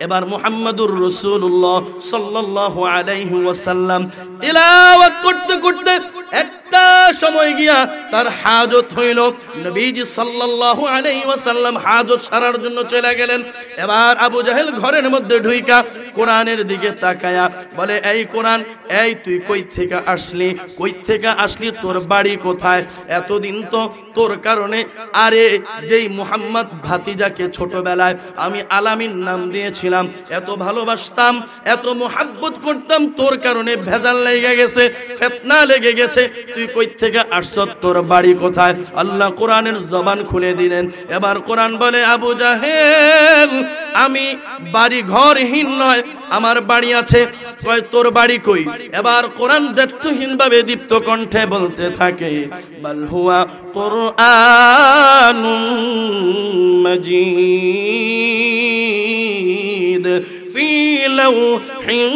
এবার মুহাম্মাদুর রাসূলুল্লাহ সাল্লাল্লাহু আলাইহি ওয়াসাল্লাম তিলাওয়াত করতে করতে একটা সময় গিয়া তার হাজত হইল। নবীজি সাল্লাল্লাহু আলাইহি ওয়াসাল্লাম হাজত সারার জন্য চলে গেলেন। এবার আবু জাহেল ঘরের মধ্যে ঢুইকা কোরআনের দিকে তাকায়া বলে, এই কোরআন, এই তুই কই থেকে আসলি? কই থেকে আসলি? তোর বাড়ি কোথায়? এতদিন তো তোর কারণে, আরে যেই মুহাম্মদ ভাতিজাকে ছোটবেলায় আমি আলামিন নাম দিয়েছিলাম, এত ভালোবাসতাম, এত মুহাব্বত করতাম, তোর কারণে ভেজাল লেগে গেছে, ফিতনা লেগে গেছে। তুই কই থেকে আসছ? তোর বাড়ি কোথায়? আল্লাহ কোরআনের জবান খুলে দিলেন। এবার কোরআন বলে, আবু জাহেল, আমি বাড়ি ঘরহীন নয়, আমার বাড়ি আছে। তোর বাড়ি কই? এবার কোরআন দ্ব্যর্থহীন ভাবে দীপ্ত কণ্ঠে বলতে থাকে, বাল হুয়া কুরআনুম মাজিদ ফি লাওহিন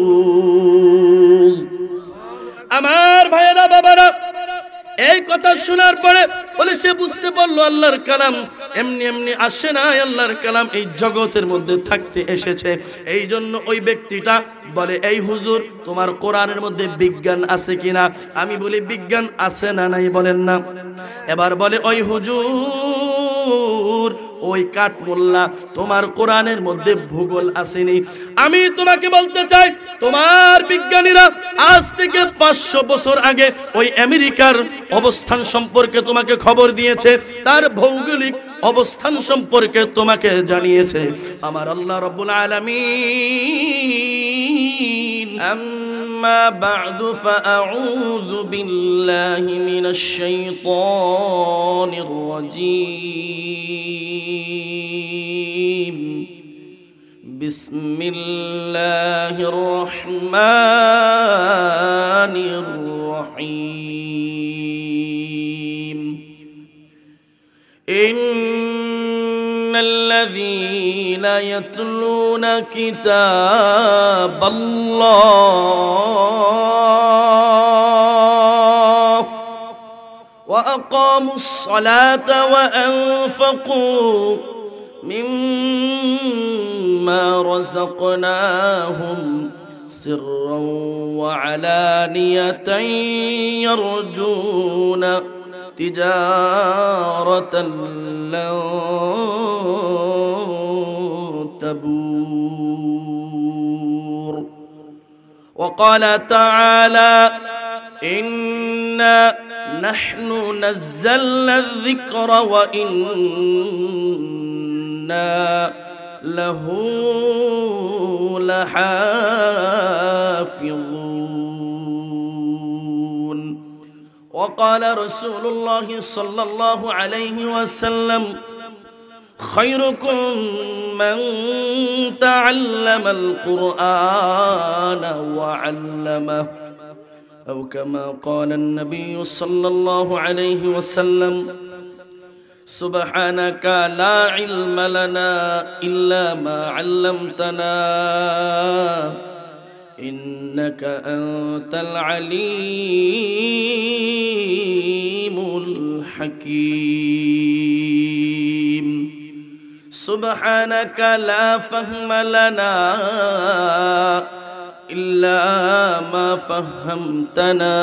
মাহফুজ। আমার ভাইয়েরা, বাবারা, এই কথা শোনার পরে বলে সে বুঝতে পারলো আল্লাহর কালাম এমনি এমনি আসে না, আল্লাহর কালাম এই জগতের মধ্যে থাকতে এসেছে। এই জন্য ওই ব্যক্তিটা বলে, এই হুজুর, তোমার কোরআনের মধ্যে বিজ্ঞান আছে কিনা? আমি বলি, বিজ্ঞান আছে না নাই বলেন না। এবার বলে, ওই হুজুর, ওই কাঠমোল্লা, তোমার কোরআনের মধ্যে ভূগোল আসেনি। আমি তোমাকে বলতে চাই, তোমার বিজ্ঞানীরা আজ থেকে 500 বছর আগে ওই আমেরিকার অবস্থান সম্পর্কে তোমাকে খবর দিয়েছে, তার ভৌগোলিক অবস্থান সম্পর্কে তোমাকে জানিয়েছে আমার আল্লাহ রাব্বুল আলামিন। আম্মা বা'দু ফাআউযু বিল্লাহি মিনাশ শাইতানির রাজীম। বিসমিল্লাহির রহমানির রহিম। ইন্নাল্লাযীনা ইয়াতলুনা কিতাবাল্লাহ ওয়া আকামুস সালাতা ওয়া আনফাকু মিম্মা রাযাকনাহুম সিররান ওয়া আলানিয়াতান ইয়ারজুনা তিজারাতান লান তাবুর। وقال تعالى إنا نحن نزلنا الذكر وإنا له لحافظون. وقال رسول الله صلى الله عليه وسلم خيركم من تعلم القرآن وعلمه أو كما قال النبي صلى الله عليه وسلم سبحانك لا علم لنا إلا ما علمتنا إنك أنت العليم الحكيم. سبحانك لا فهم لنا إلا ما فهمتنا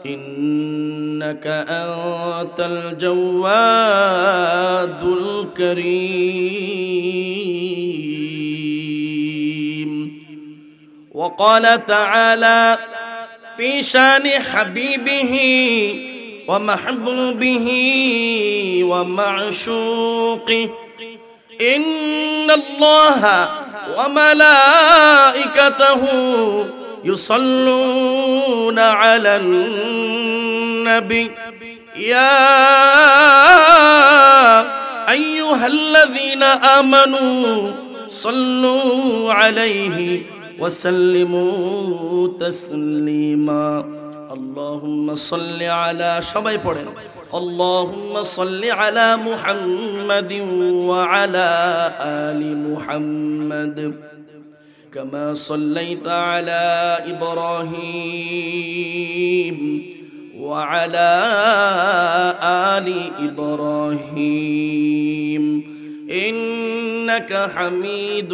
إنك أنت الجواد الكريم. وقال تعالى في شان حبيبه ومحبوبه ومعشوقه إن الله وملائكته يصلون على النبي يا أيها الذين آمنوا صلوا عليه وسلموا تسليما. اللهم صل على সবাই পড়েন اللهم صل على محمد وعلى آل محمد كما صليت على إبراهيم وعلى آل إبراهيم إنك حميد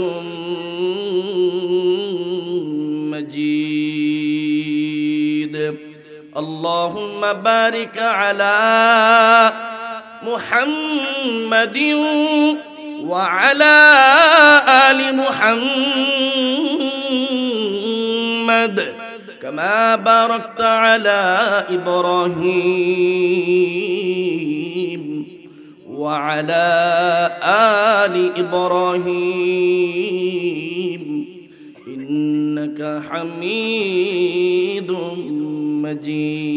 مجيد اللهم بارك على محمد وعلى آل محمد كما باركت على إبراهيم وعلى آل إبراهيم إنك حميد مجيد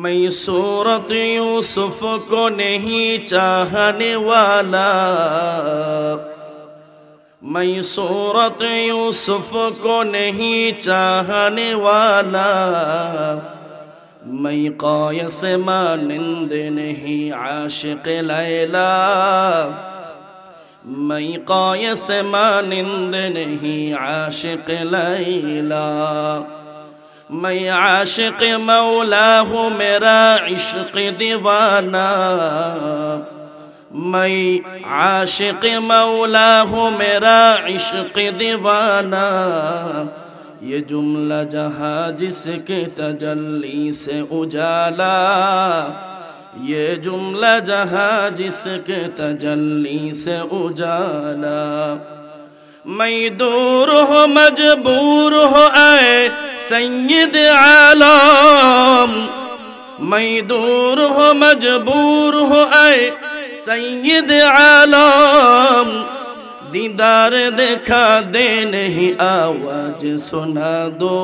मैं सूरत यूसुफ को नहीं चाहने वाला मैं सूरत यूसुफ को नहीं चाहने वाला मैं क़ायस मानिंद नहीं आशिक़ लैला मैं क़ायस मानिंद नहीं आशिक़ लैला मैं आशिक़ मौला हूँ मेरा इश्क़ दीवाना मैं आशिक़ मौला हूँ मेरा इश्क़ दीवाना ये जुमला जहाँ जिसके तजल्ली से उजाला ये जुमला जहाँ जिसके तजल्ली से उजाला मैं दूर हो मजबूर हो आए सैयद आलम मैं दूर हो मजबूर हो आए सैयद आलम दीदार देखा दे नहीं आवाज सुना दो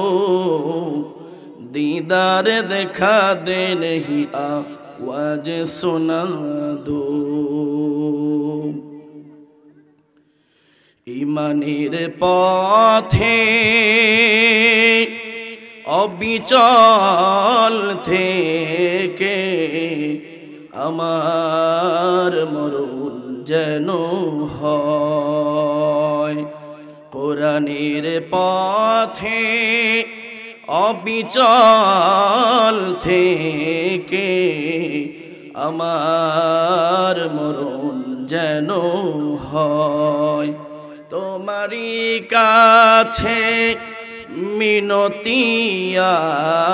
दीदार देखा दे नहीं आवाज सुना दो ईमानेर पथे अबिचल थेके आमार मरण जेन हय कुरानेर पथे अबिचल थेके आमार मरण जेन हय তোমারি কাছে মিনতি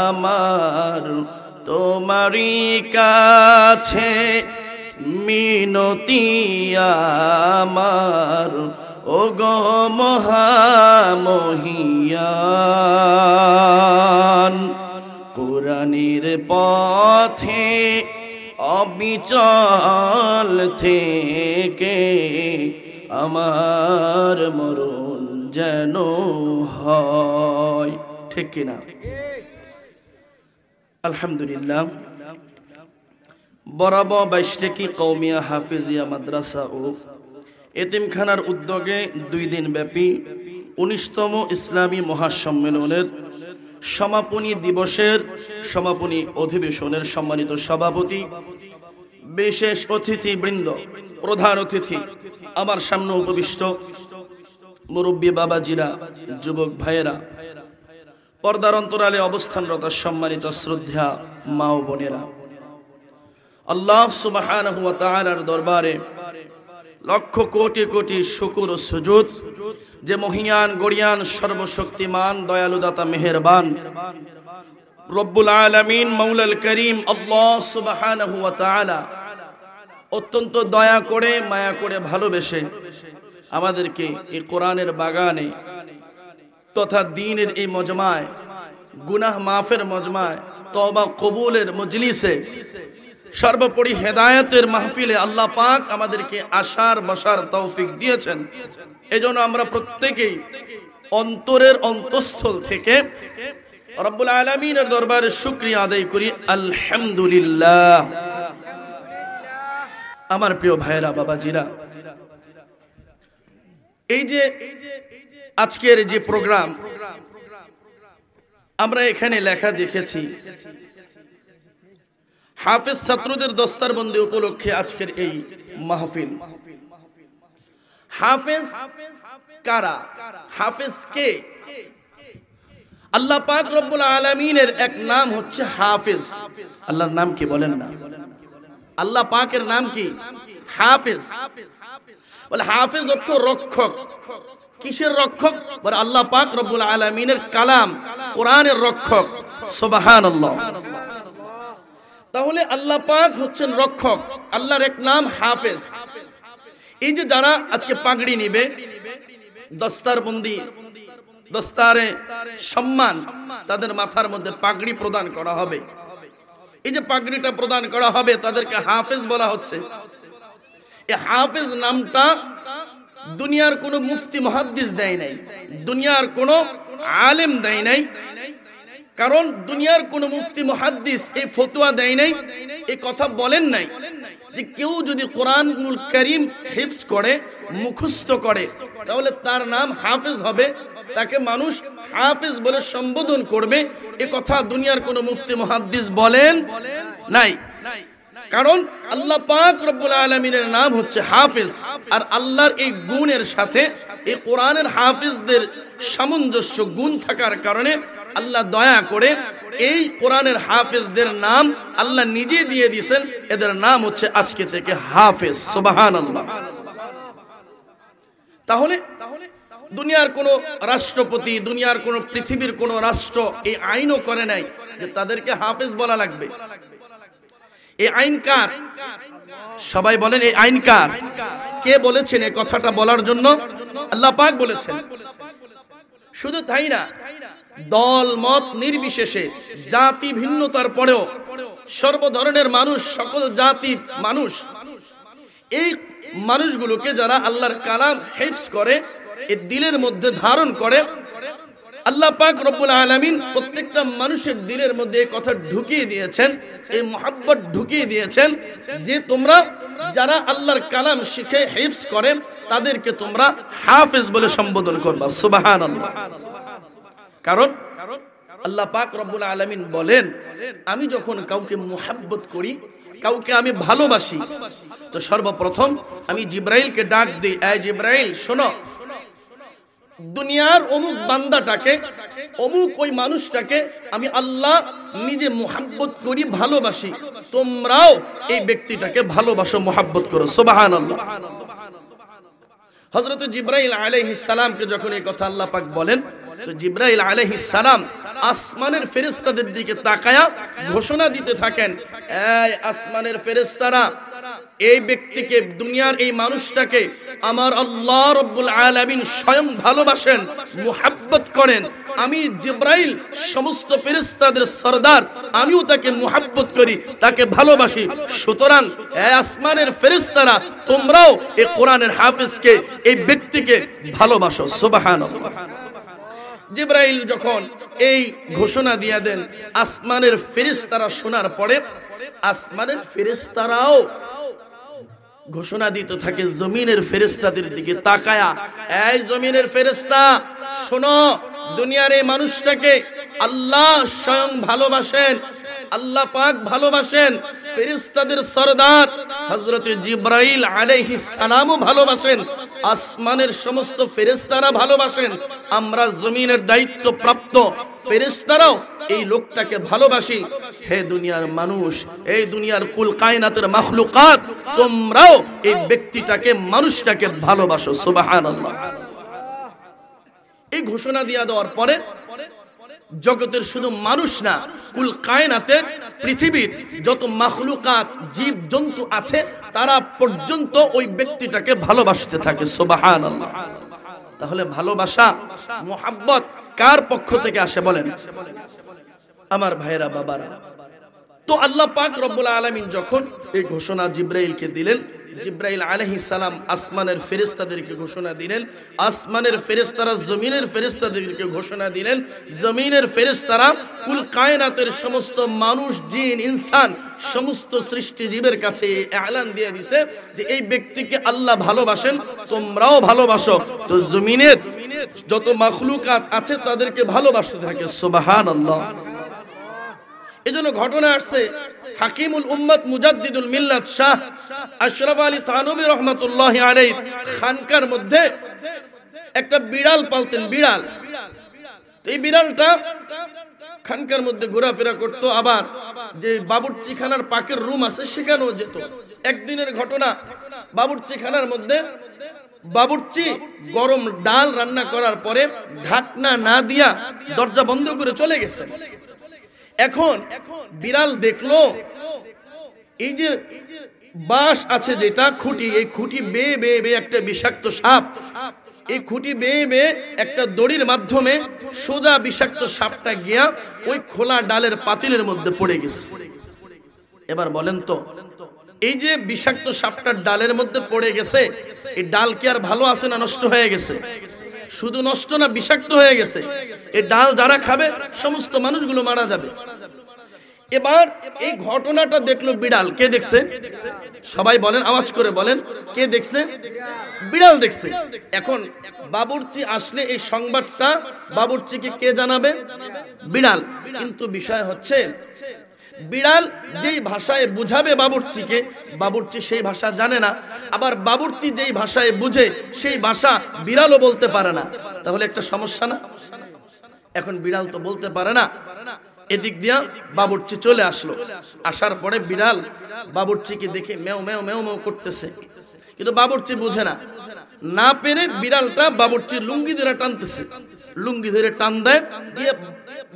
আমার তোমারি কাছে মিনতি আমার ওগো মহামহিয়ান কুরআনের পথে অবিচল থেকে আমার মরণ যেন হয় ঠিক কিনা আলহামদুলিল্লাহ বরাবর 22টি কওমিয়া হাফিজিয়া মাদ্রাসা ও এতিমখানার উদ্যোগে 2 দিন ব্যাপী 19তম ইসলামী মহাসম্মেলনের সমাপনী দিবসের সমাপনী অধিবেশনের সম্মানিত সভাপতি বিশেষ অতিথিবৃন্দ প্রধান অতিথি আমার সামনে উপবিষ্ট মুরব্বী বাবাজিরা যুবক ভাইয়েরা পর্দার অন্তরালে অবস্থানরত সম্মানিত শ্রদ্ধা মা ও বোনেরা আল্লাহ সুবহানাহু ওয়া তাআলার দরবারে লক্ষ কোটি কোটি শুকর ও সুজুদ যে মহিয়ান গরিয়ান সর্বশক্তিমান দয়ালু দাতা মেহেরবান রব্বুল আলামিন মাওলাল করিম আল্লাহ সুবহানাহু ওয়া তাআলা অত্যন্ত দয়া করে মায়া করে ভালোবেসে আমাদেরকে এই কোরআনের বাগানে তথা দ্বীনের এই মজমায় গুনাহ মাফের মজমায় তওবা কবুলের মজলিসে সর্বোপরি হেদায়েতের মাহফিলে আল্লাহ পাক আমাদেরকে আসার বসার তৌফিক দিয়েছেন এজন্য আমরা প্রত্যেকেই অন্তরের অন্তঃস্থল থেকে রব্বুল আলামিনের দরবারে শুকরিয়া আদায় করি আলহামদুলিল্লাহ। আমার প্রিয় ভাইরা বাবাজিরা এই যে আজকের যে প্রোগ্রাম আমরা এখানে লেখা দেখেছি হাফেজ ছাত্রদের দস্তারবন্দি উপলক্ষে আজকের এই মাহফিল। হাফেজ কারা? হাফেজ কে? আল্লাহ পাক রব্বুল আলামিনের এক নাম হচ্ছে হাফেজ। আল্লাহর নাম কি বলেন না? আল্লাহ পাকের নাম কি? হাফেজ। বলে হাফেজ অর্থ রক্ষক। কিসের রক্ষক? বলে আল্লাহ পাক রব্বুল আলামিনের কালাম কোরআনের রক্ষক। সুবহানাল্লাহ। তাহলে আল্লাহ পাক হচ্ছেন রক্ষক, আল্লাহর এক নাম হাফেজ। এই যে যারা আজকে পাগড়ি নিবে, দস্তারবন্দি, দস্তারে সম্মান, তাদের মাথার মধ্যে পাগড়ি প্রদান করা হবে। এই যে পাগড়িটা প্রদান করা হবে তাদেরকে হাফেজ বলা হচ্ছে। এই হাফেজ নামটা দুনিয়ার কোনো মুফতি মুহাদ্দিস দেয় নাই, দুনিয়ার কোনো আলেম দেয় নাই। কারণ দুনিয়ার কোন মুফতি মুহাদ্দিস এই ফতোয়া দেয় নাই, এই কথা বলেন নাই যে কেউ যদি কোরআনুল কারীম হিফজ করে, মুখস্থ করে, তাহলে তার নাম হাফেজ হবে, তাকে মানুষ হাফেজ বলে সম্বোধন করবে। এই কথা দুনিয়ার কোন মুফতি মুহাদ্দিস বলেন নাই। কারণ আল্লাহ পাক রব্বুল আলামিনের নাম হচ্ছে হাফেজ। আর আল্লাহর এই গুণের সাথে এই কোরআনের হাফেজদের সামঞ্জস্য গুণ থাকার কারণে আল্লাহ দয়া করে এই কোরআনের হাফেজদের নাম আল্লাহ নিজে দিয়ে দিয়েছেন। এদের নাম হচ্ছে আজকে থেকে হাফেজ। সুবহানাল্লাহ। তাহলে দুনিয়ার কোন রাষ্ট্রপতি, দুনিয়ার কোন পৃথিবীর কোন রাষ্ট্র এই আইনও করে নাই যে তাদেরকে হাফেজ বলা লাগবে। এই আইন কার? সবাই বলেন এই আইন কার? কে বলেছেন এই কথাটা বলার জন্য? আল্লাহ পাক বলেছেন। শুধু তাই না, দল মত নির্বিশেষে, জাতি ভিন্নতার পরেও সর্ব ধরনের মানুষ, সকল জাতির মানুষ, এই মানুষগুলোকে যারা আল্লাহর কালাম হিফজ করে, এই দিলের মধ্যে ধারণ করে, আল্লাহ পাক রব্বুল আলামিন প্রত্যেকটা মানুষের দিলের মধ্যে এই কথা ঢুকিয়ে দিয়েছেন, এই মুহাব্বত ঢুকিয়ে দিয়েছেন যে তোমরা যারা আল্লাহর কালাম শিখে হিফজ করে তাদেরকে তোমরা হাফেজ বলে সম্বোধন করবা। সুবহানাল্লাহ। কারণ আল্লাহ পাক রব্বুল আলামিন বলেন, আমি যখন কাউকে মুহাব্বত করি, কাউকে আমি ভালোবাসি, তো সর্বপ্রথম আমি জিব্রাইলকে ডাক দিই, এই জিব্রাইল শোনো, দুনিয়ার অমুক বান্দাটাকে, অমুক ওই মানুষটাকে আমি আল্লাহ নিজে মুহাব্বত করি, ভালোবাসি, তোমরাও এই ব্যক্তিটাকে ভালোবাসো, মুহাব্বত করো। সুবহানাল্লাহ। হযরত জিব্রাইল আলাইহিস সালামকে যখন এই কথা আল্লাহ পাক বলেন, তো জিব্রাইল আলাইহিস সালাম আসমানের ফেরেশতাদের দিকে তাকায়া ঘোষণা দিতে থাকেন, এই আসমানের ফেরেশতারা, এই ব্যক্তিকে, দুনিয়ার এই মানুষটাকে আমার আল্লাহ রাব্বুল আলামিন স্বয়ং ভালোবাসেন, মুহাব্বত করেন। আমি জিব্রাইল সমস্ত ফেরেশতাদের সরদার, আমিও তাকে মুহাব্বত করি, তাকে ভালোবাসি। সুতরাং এই আসমানের ফেরেশতারা, তোমরাও এই কোরআনের হাফেজকে, এই ব্যক্তিকে ভালোবাসো। সুবহানাল্লাহ। জিব্রাইল যখন এই ঘোষণা দিয়ে দেন, আসমানের ফেরেশতারা শোনার পরে আসমানের ফেরেশতারাও ঘোষণা দিতে থাকে জমিনের ফেরেশতাদের দিকে তাকায়া, এই জমিনের ফেরেশতা শোনো, দুনিয়ার এই মানুষটাকে আল্লাহ স্বয়ং ভালোবাসেন, আল্লাহ পাক ভালোবাসেন, ফেরেশতাদের সরদার হযরত জিব্রাইল আলাইহিস সালামও ভালোবাসেন, আসমানের সমস্ত ফেরেশতারা ভালোবাসেন, আমরা জমিনের দায়িত্বপ্রাপ্ত ফেরেশতারাও এই লোকটাকে ভালোবাসি। হে দুনিয়ার মানুষ, এই দুনিয়ার কুল কায়নাতের মাখলুকাত, তোমরাও এই ব্যক্তিটাকে, মানুষটাকে ভালোবাসো। সুবহানাল্লাহ। এই ঘোষণা দিয়ে দেওয়ার পরে জগতের শুধু মানুষ না, কুল কায়নাতের, পৃথিবীর যত মাখলুকাত, জীব জন্তু আছে, তারা পর্যন্ত ওই ব্যক্তিটাকে ভালোবাসতে থাকে। সুবহানাল্লাহ। তাহলে ভালোবাসা, মুহাব্বত কার পক্ষ থেকে আসে বলেন আমার ভাইরা, বাবারা? তো আল্লাহ পাক রব্বুল আলামিন যখন এই ঘোষণা জিব্রাইলকে দিলেন, জিব্রাইল আলাইহিস সালাম আসমানের ফেরেশতাদেরকে ঘোষণা দিলেন, আসমানের ফেরেশতারা জমিনের ফেরেশতাদেরকে ঘোষণা দিলেন, জমিনের ফেরেশতারা কুল কায়নাতের সমস্ত মানুষ, জিন, ইনসান, সমস্ত সৃষ্টি জীবের কাছে এলান দিয়ে দিছে যে এই ব্যক্তিকে আল্লাহ ভালোবাসেন, তোমরাও ভালোবাসো। তো জমিনের যত মাখলুকাত আছে তাদেরকে ভালোবাসতে থাকে। সুবহানাল্লাহ। এজন্য ঘটনা আসছে, হাকিমুল উম্মত মুজাদ্দিদুল মিল্লাত শাহ আশরাফ আলী থানভী রাহমাতুল্লাহি আলাইহি খানকার মধ্যে একটা বিড়াল পালতেন। বিড়াল তো এই বিড়ালটা খানকার মধ্যে ঘোরাফেরা করতো, আবার যে বাবুর্চিখানার পাকের রুম আছে সেখানেও যেত। একদিনের ঘটনা, বাবুর্চিখানার মধ্যে বাবুর্চি গরম ডাল রান্না করার পরে ঢাকনা না দিয়া দরজা বন্ধ করে চলে গেছে। এখন বিড়াল দেখলো এই যে বাঁশ আছে যেটা খুঁটি, এই খুঁটি বেয়ে বেয়ে বেয়ে একটা বিষাক্ত সাপ, এই খুঁটি বেয়ে বেয়ে একটা দড়ির মাধ্যমে সোজা বিষাক্ত সাপটা গিয়া ওই খোলা ডালের পাতিলের মধ্যে পড়ে গেছে। এবার বলেন তো, এই যে বিষাক্ত সাপটার ডালের মধ্যে পড়ে গেছে, এই ডাল কি আর ভালো আছে না নষ্ট হয়ে গেছে? শুধু নষ্ট না, বিষাক্ত হয়ে গেছে। এই ডাল যারা খাবে সমস্ত মানুষগুলো মারা যাবে। এবার এই ঘটনাটা দেখলো বিড়াল। কে দেখছে? সবাই বলেন, আওয়াজ করে বলেন, কে দেখছে? বিড়াল দেখছে। এখন বাবুর্চি আসলে এই সংবাদটা বাবুর্চিকে কে জানাবে? বিড়াল। কিন্তু বিষয় হচ্ছে বিড়াল যেই ভাষায় বুঝাবে বাবুর্চিকে, বাবুর্চি সেই ভাষা জানে না। আবার বাবুর্চি যেই ভাষায় বুঝে সেই ভাষা বিড়ালও বলতে পারে না। তাহলে একটা সমস্যা না? এখন বিড়াল তো বলতে পারে না, এদিক দিয়া বাবুর্চি চলে আসলো। আসার পরে বিড়াল বাবুর্চিকে দেখে মেও মেও মেও মেও করতেছে, কিন্তু বাবুর্চি বুঝে না। না পেরে বিড়ালটা বাবুর্চির লুঙ্গি ধরে টানতেছে, লুঙ্গি ধরে টান দেয়, দিয়ে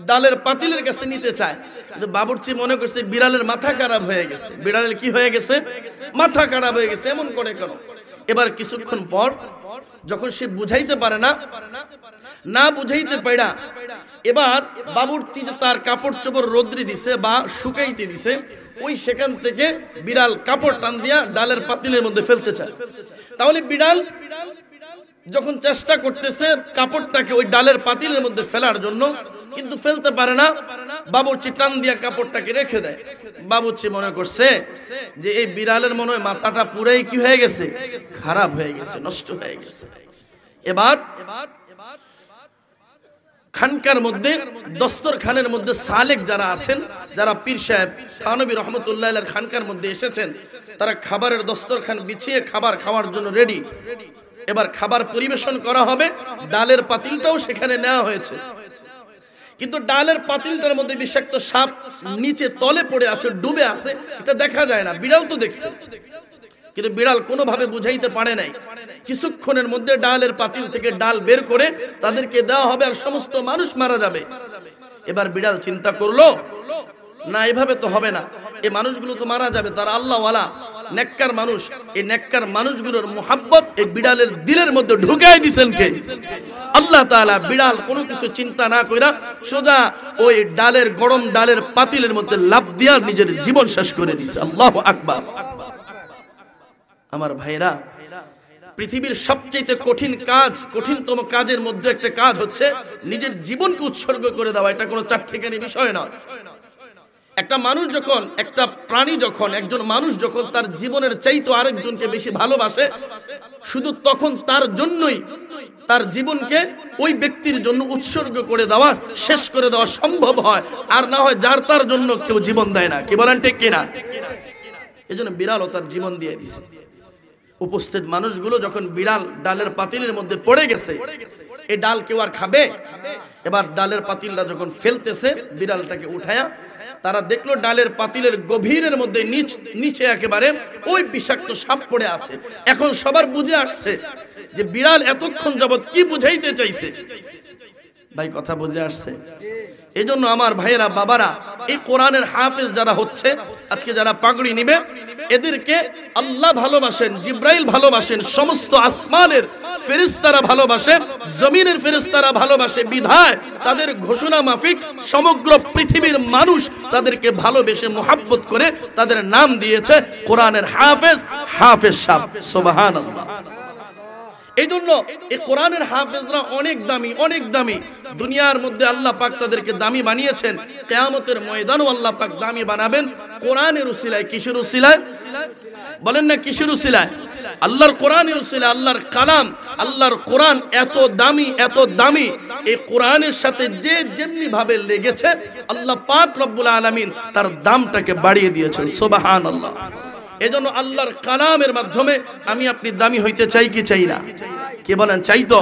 ডালের পাতিলের কাছে নিতে চায়। কিন্তু বাবুর্চি মনে করছে বিড়ালের মাথা খারাপ হয়ে গেছে। বিড়ালের কি হয়ে গেছে? মাথা খারাপ হয়ে গেছে, এমন করে কেন? এবার কিছুক্ষণ পর যখন সে বুঝাইতে পারে না, না বুঝাইতে পারা, এবার বাবুর্চি যে তার কাপড় চোপড় রোদ্রি দিছে বা শুকাইতে দিছে, ওই সেখান থেকে বিড়াল কাপড় টান দিয়া ডালের পাতিলের মধ্যে ফেলতে চায়। তাহলে বিড়াল যখন চেষ্টা করতেছে কাপড়টাকে ওই ডালের পাতিলের মধ্যে ফেলার জন্য, কিন্তু ফেলতে পারে না। বাবুর্চি টান দিয়া কাপড়টাকে রেখে দেয়। বাবুর্চি মনে করছে যে এই বিড়ালের মনে হয় মাথাটা পুরাই কি হয়ে গেছে? খারাপ হয়ে গেছে, নষ্ট হয়ে গেছে। এবার খানকার মধ্যে, দস্তরখানের মধ্যে সালেক যারা আছেন, যারা পীর সাহেব থানবী রহমতুল্লাহ আলাইহির খানকার মধ্যে এসেছেন, তারা খাবারের দস্তরখান বিছিয়ে খাবার খাওয়ার জন্য রেডি। এবার খাবার পরিবেশন করা হবে, ডালের পাতিলটাও সেখানে নেওয়া হয়েছে। কিন্তু ডালের পাতিলটার মধ্যে বিষাক্ত সাপ নিচে তলে পড়ে আছে, ডুবে আছে, এটা দেখা যায় না। বিড়াল তো দেখছে, কিন্তু বিড়াল কোনোভাবে বুঝাইতে পারে নাই। কিছুক্ষণের মধ্যে ডালের পাতিল থেকে ডাল বের করে তাদেরকে দেওয়া হবে, আর সমস্ত মানুষ মারা যাবে। এবার বিড়াল চিন্তা করলো, না এভাবে তো হবে না, এই মানুষগুলো তো মারা যাবে, তারা আল্লাহওয়ালা নেককার মানুষ। এই নেককার মানুষগুলোর মুহাব্বত এই বিড়ালের দিলের মধ্যে ঢুকাই দিয়েছেন কে? আল্লাহ তাআলা। বিড়াল কোনো কিছু চিন্তা না কইরা সোজা ওই ডালের, গরম ডালের পাতিলের মধ্যে লাফ দিয়া নিজের জীবন শেষ করে দিয়েছে। আল্লাহু আকবার। আমার ভাইরা, পৃথিবীর সবচেয়ে কঠিন কাজ, কঠিনতম কাজের মধ্যে একটা কাজ হচ্ছে নিজের জীবনকে উৎসর্গ করে দেওয়া। এটা কোনো চারটিখানি বিষয় নয়। একটা মানুষ যখন, একটা প্রাণী যখন, একজন মানুষ যখন তার জীবনের চাইতে আরেকজনকে বেশি ভালোবাসে, শুধু তখন তার জন্যই তার জীবনকে ওই ব্যক্তির জন্য উৎসর্গ করে দেওয়া, শেষ করে দেওয়া সম্ভব হয়। আর না হয় যার তার জন্য কেউ জীবন দেয় না। কি বলেন ঠিক কিনা? এজন্য বিড়ালও তার জীবন দিয়ে দিছে। উপস্থিত মানুষগুলো যখন বিড়াল ডালের পাতিলের মধ্যে পড়ে গেছে, এই ডাল কেউ আর খাবে? এবার ডালের পাতিলটা যখন ফেলতেছে, বিড়ালটাকে উঠায়া তারা দেখলো ডালের পাতিলের গভীরের মধ্যে নিচে একেবারে ওই বিষাক্ত সাপ পড়ে আছে। এখন সবার বুঝে আসছে যে বিড়াল এতক্ষণ যাবত কি বুঝাইতে চাইছে। ভাই কথা বুঝে আসছে? এই জন্য আমার ভাইয়েরা, বাবারা, এই কোরআনের হাফেজ যারা হচ্ছে, আজকে যারা পাগড়ি নিবে, এদেরকে আল্লাহ ভালোবাসেন, জিব্রাইল ভালোবাসেন, সমস্ত আসমানের ফেরেশতারা ভালোবাসে, জমিনের ফেরেশতারা ভালোবাসে। বিধায় তাদের ঘোষণা মাফিক সমগ্র পৃথিবীর মানুষ তাদেরকে ভালোবেসে মুহাব্বত করে তাদের নাম দিয়েছে কোরআনের হাফেজ, হাফেজ সাহেব। সুবহানাল্লাহ। এই জন্য এই কোরআনের হাফেজরা অনেক দামি, অনেক দামি। দুনিয়ার মধ্যে আল্লাহ পাক তাদেরকে দামি বানিয়েছেন, কিয়ামতের ময়দানেও আল্লাহ পাক দামি বানাবেন। কোরআনের উসিলায়। কিসের উসিলায়? বলেন না কিসের উসিলায়? আল্লাহর কোরআনের উসিলায়। আল্লাহর কালাম, আল্লাহর কোরআন এত দামি, এত দামি। এই কোরআনের সাথে যে যেমনি ভাবে লেগেছে, আল্লাহ পাক রব্বুল আলামিন তার দামটাকে বাড়িয়ে দিয়েছেন। সুবহানাল্লাহ। এজন্য আল্লাহর কালামের মাধ্যমে আমি আপনি দামি হইতে চাই কি চাই না? কে বলেন চাই? তো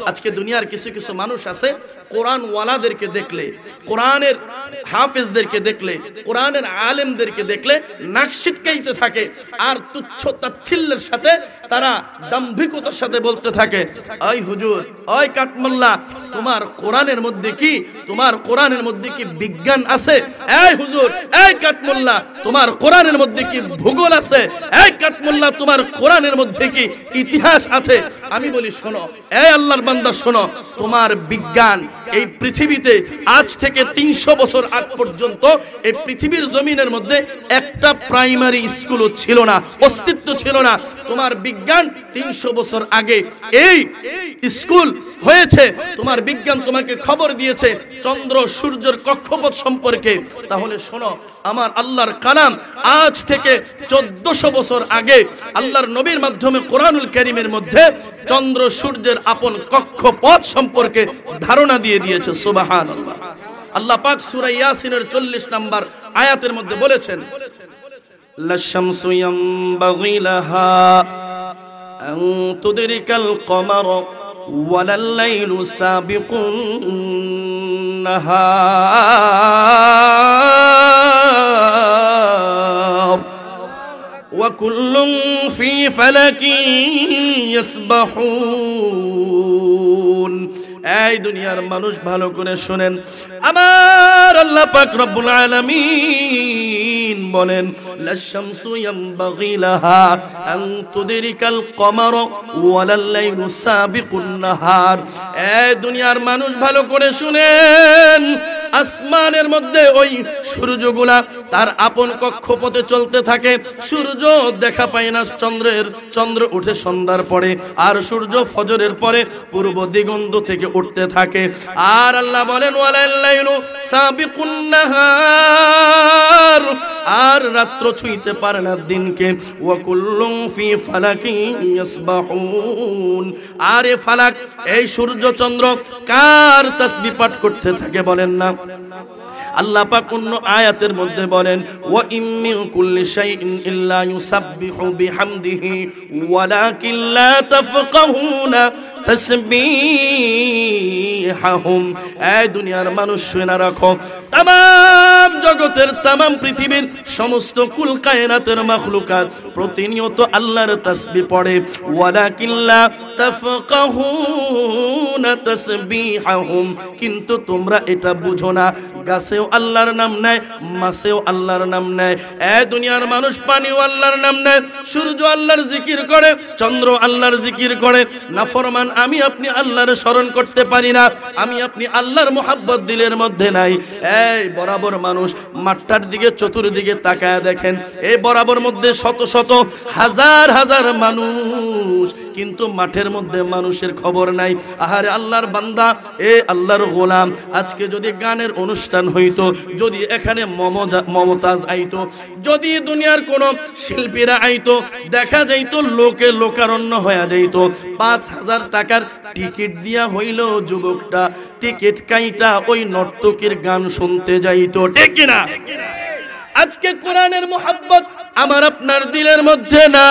আজকে দুনিয়ার কিছু কিছু মানুষ আছে, কোরআন ওয়ালাদেরকে দেখলে, কোরআনের হাফেজদেরকে দেখলে, কোরআনের আলেমদেরকে দেখলে নাক সিটকাইতে থাকে, আর তুচ্ছ তাচ্ছিল্যের সাথে তারা দাম্ভিকতার সাথে বলতে থাকে, ওই হুজুর, ওই কাঠমোল্লা, তোমার কোরআনের মধ্যে কি, তোমার কোরআনের মধ্যে কি বিজ্ঞান আছে? এই হুজুর, এই কাঠমোল্লা, তোমার কোরআনের মধ্যে কি ভূগোল আছে? এই কাঠমোল্লা, তোমার কোরআনের মধ্যে কি ইতিহাস আছে? আমি বলি, শোনো, এই আল্লাহর বান্দা শোনো, তোমার বিজ্ঞান এই পৃথিবীতে আজ থেকে 300 বছর আগ পর্যন্ত এই পৃথিবীর জমিনের মধ্যে একটা প্রাইমারি স্কুলও ছিল না, অস্তিত্ব ছিল না। তোমার বিজ্ঞান 300 বছর আগে এই স্কুল হয়েছে। তোমার বিজ্ঞান তোমাকে খবর দিয়েছে চন্দ্র সূর্যের কক্ষপথ সম্পর্কে। তাহলে শোনো, আমার আল্লাহর কালাম আজ থেকে 1400 বছর আগে আল্লাহর নবীর মাধ্যমে কোরআনুল কারীমের মধ্যে চন্দ্র সূর্যের আপন কক্ষপথ সম্পর্কে ধারণা দিয়ে দিয়েছে। সুবহানাল্লাহ। আল্লাহ পাক সূরা ইয়াসিনের 40 নম্বর আয়াতের মধ্যে বলেছেন, লাশ-শামসু ইয়ানবাগি লাহা আন তুদরিকাল কমার ওয়ালাল লাইলু সাবিকুন নাহার ওয়া কুল্লুন ফি ফালাকিন ইয়াসবাহুন। এই দুনিয়ার মানুষ ভালো করে শুনেন, আমার আল্লাহ পাক রব্বুল আলামিন বলেন, লাশ-শামসু ইয়ানবাগি লাহা আন তুদরিকাল কমার ওয়ালাল লাইলু সাবিকুন নাহার। এই দুনিয়ার মানুষ ভালো করে শুনেন, আসমানের মধ্যে ওই সূর্যগুলা তার আপন কক্ষপথে চলতে থাকে। সূর্য দেখা পায় না চন্দ্র উঠে সন্ধ্যার পরে, আর সূর্য ফজরের পরে পূর্ব দিগন্ত থেকে উঠতে থাকে। আর আল্লাহ বলেন, ওয়ালাল লাইলু সাবিকুন নাহার, আর রাত্র ছুঁইতে পারে না দিনকে। ওয়া কুল্লুন ফি ফালাকিন ইয়াসবাহুন, আর এ ফালাক, এই সূর্য চন্দ্র কার তাসবিহ পাঠ করতে থাকে বলেন না? আল্লাহ পাক অন্য আয়াতের মধ্যে বলেন, ওয়া ইম মিন কুল্লি শাইইন ইল্লা ইউসাব্বিহু বিহামদিহি ওয়ালাকিন লা তাফকাহুনা তাসবিহাহুম। এই দুনিয়ার মানুষ শুনে রাখো, তামাম জগতের, তামাম পৃথিবীর সমস্ত কুল কায়নাতের মাখলুকাত প্রতিনিয়ত আল্লাহর তাসবিহ পড়ে। ওয়ালাকিন লা তাফকাহুনা তাসবিহাহুম, কিন্তু তোমরা এটা বুঝো না, গাছেও আল্লাহর নাম নেয়, মাছেও আল্লাহর নাম নেয়। এই দুনিয়ার মানুষ পানিও আল্লাহর নাম নেয়, সূর্য আল্লাহর জিকির করে, চন্দ্র আল্লাহর জিকির করে। নাফরমান আমি আপনি আল্লাহর স্মরণ করতে পারি না, আমি আপনি আল্লাহর মোহাব্বত দিলের মধ্যে নাই। এই বরাবর মানুষ মাঠটার দিকে চতুর্দিকে তাকায় দেখেন, এই বরাবর মধ্যে শত শত হাজার হাজার মানুষ, কিন্তু মাঠের মধ্যে মানুষের খবর নাই। আহারে আল্লাহর বান্দা, এ আল্লাহর গোলাম, আজকে যদি গানের অনুষ্ঠান হইতো, যদি এখানে মমতাজ আইতো, যদি দুনিয়ার কোন শিল্পীরা আইতো, দেখা যাইতো লোকে লোকারণ্য হয়ে যাইতো। 5000 টাকার টিকিট দিয়া হইল যুবকটা টিকিট কাইটা ওই নর্তকীর গান শুনতে যাইতো, ঠিক কিনা? আজকে কোরআনের মোহাব্বত আমার আপনার দিলের মধ্যে নাই।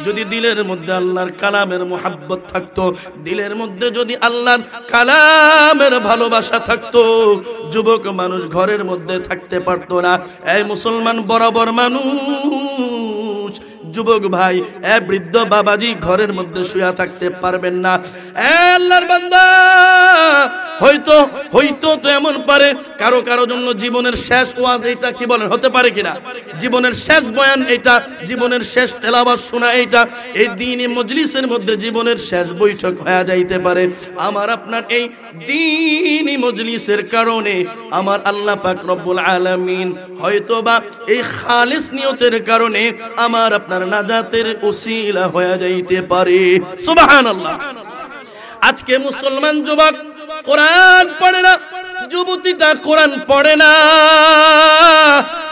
যদি দিলের মধ্যে আল্লাহর কালামের মোহাব্বত থাকতো, দিলের মধ্যে যদি আল্লাহর কালামের ভালোবাসা থাকতো, যুবক মানুষ ঘরের মধ্যে থাকতে পারতো না। এই মুসলমান বরাবর মানুষ, যুবক ভাই, এ বৃদ্ধ বাবাজি ঘরের মধ্যে শুয়া থাকতে পারবেন না। আল্লাহর বান্দা, হয়তো তো এমন পারে কারো জন্য জীবনের শেষ ওয়াজ এইটা, কি বলেন, হতে পারে কিনা? জীবনের শেষ বয়ান এইটা, জীবনের শেষ তেলাওয়াত শোনা এইটা, এই দ্বীনি মজলিসের মধ্যে জীবনের শেষ বৈঠক হয়ে যাইতে পারে। আমার আপনার এই দ্বীনি মজলিসের কারণে আমার আল্লাহ পাক রব্বুল আলামিন হয়তোবা এই খালিস নিয়তের কারণে আমার আপনার নাজাতের ওসিলা হয়ে যাইতে পারে। সুবহানাল্লাহ। আজকে মুসলমান যুবক কোরআন পড়ে না, যুবতীটা কোরআন পড়ে না।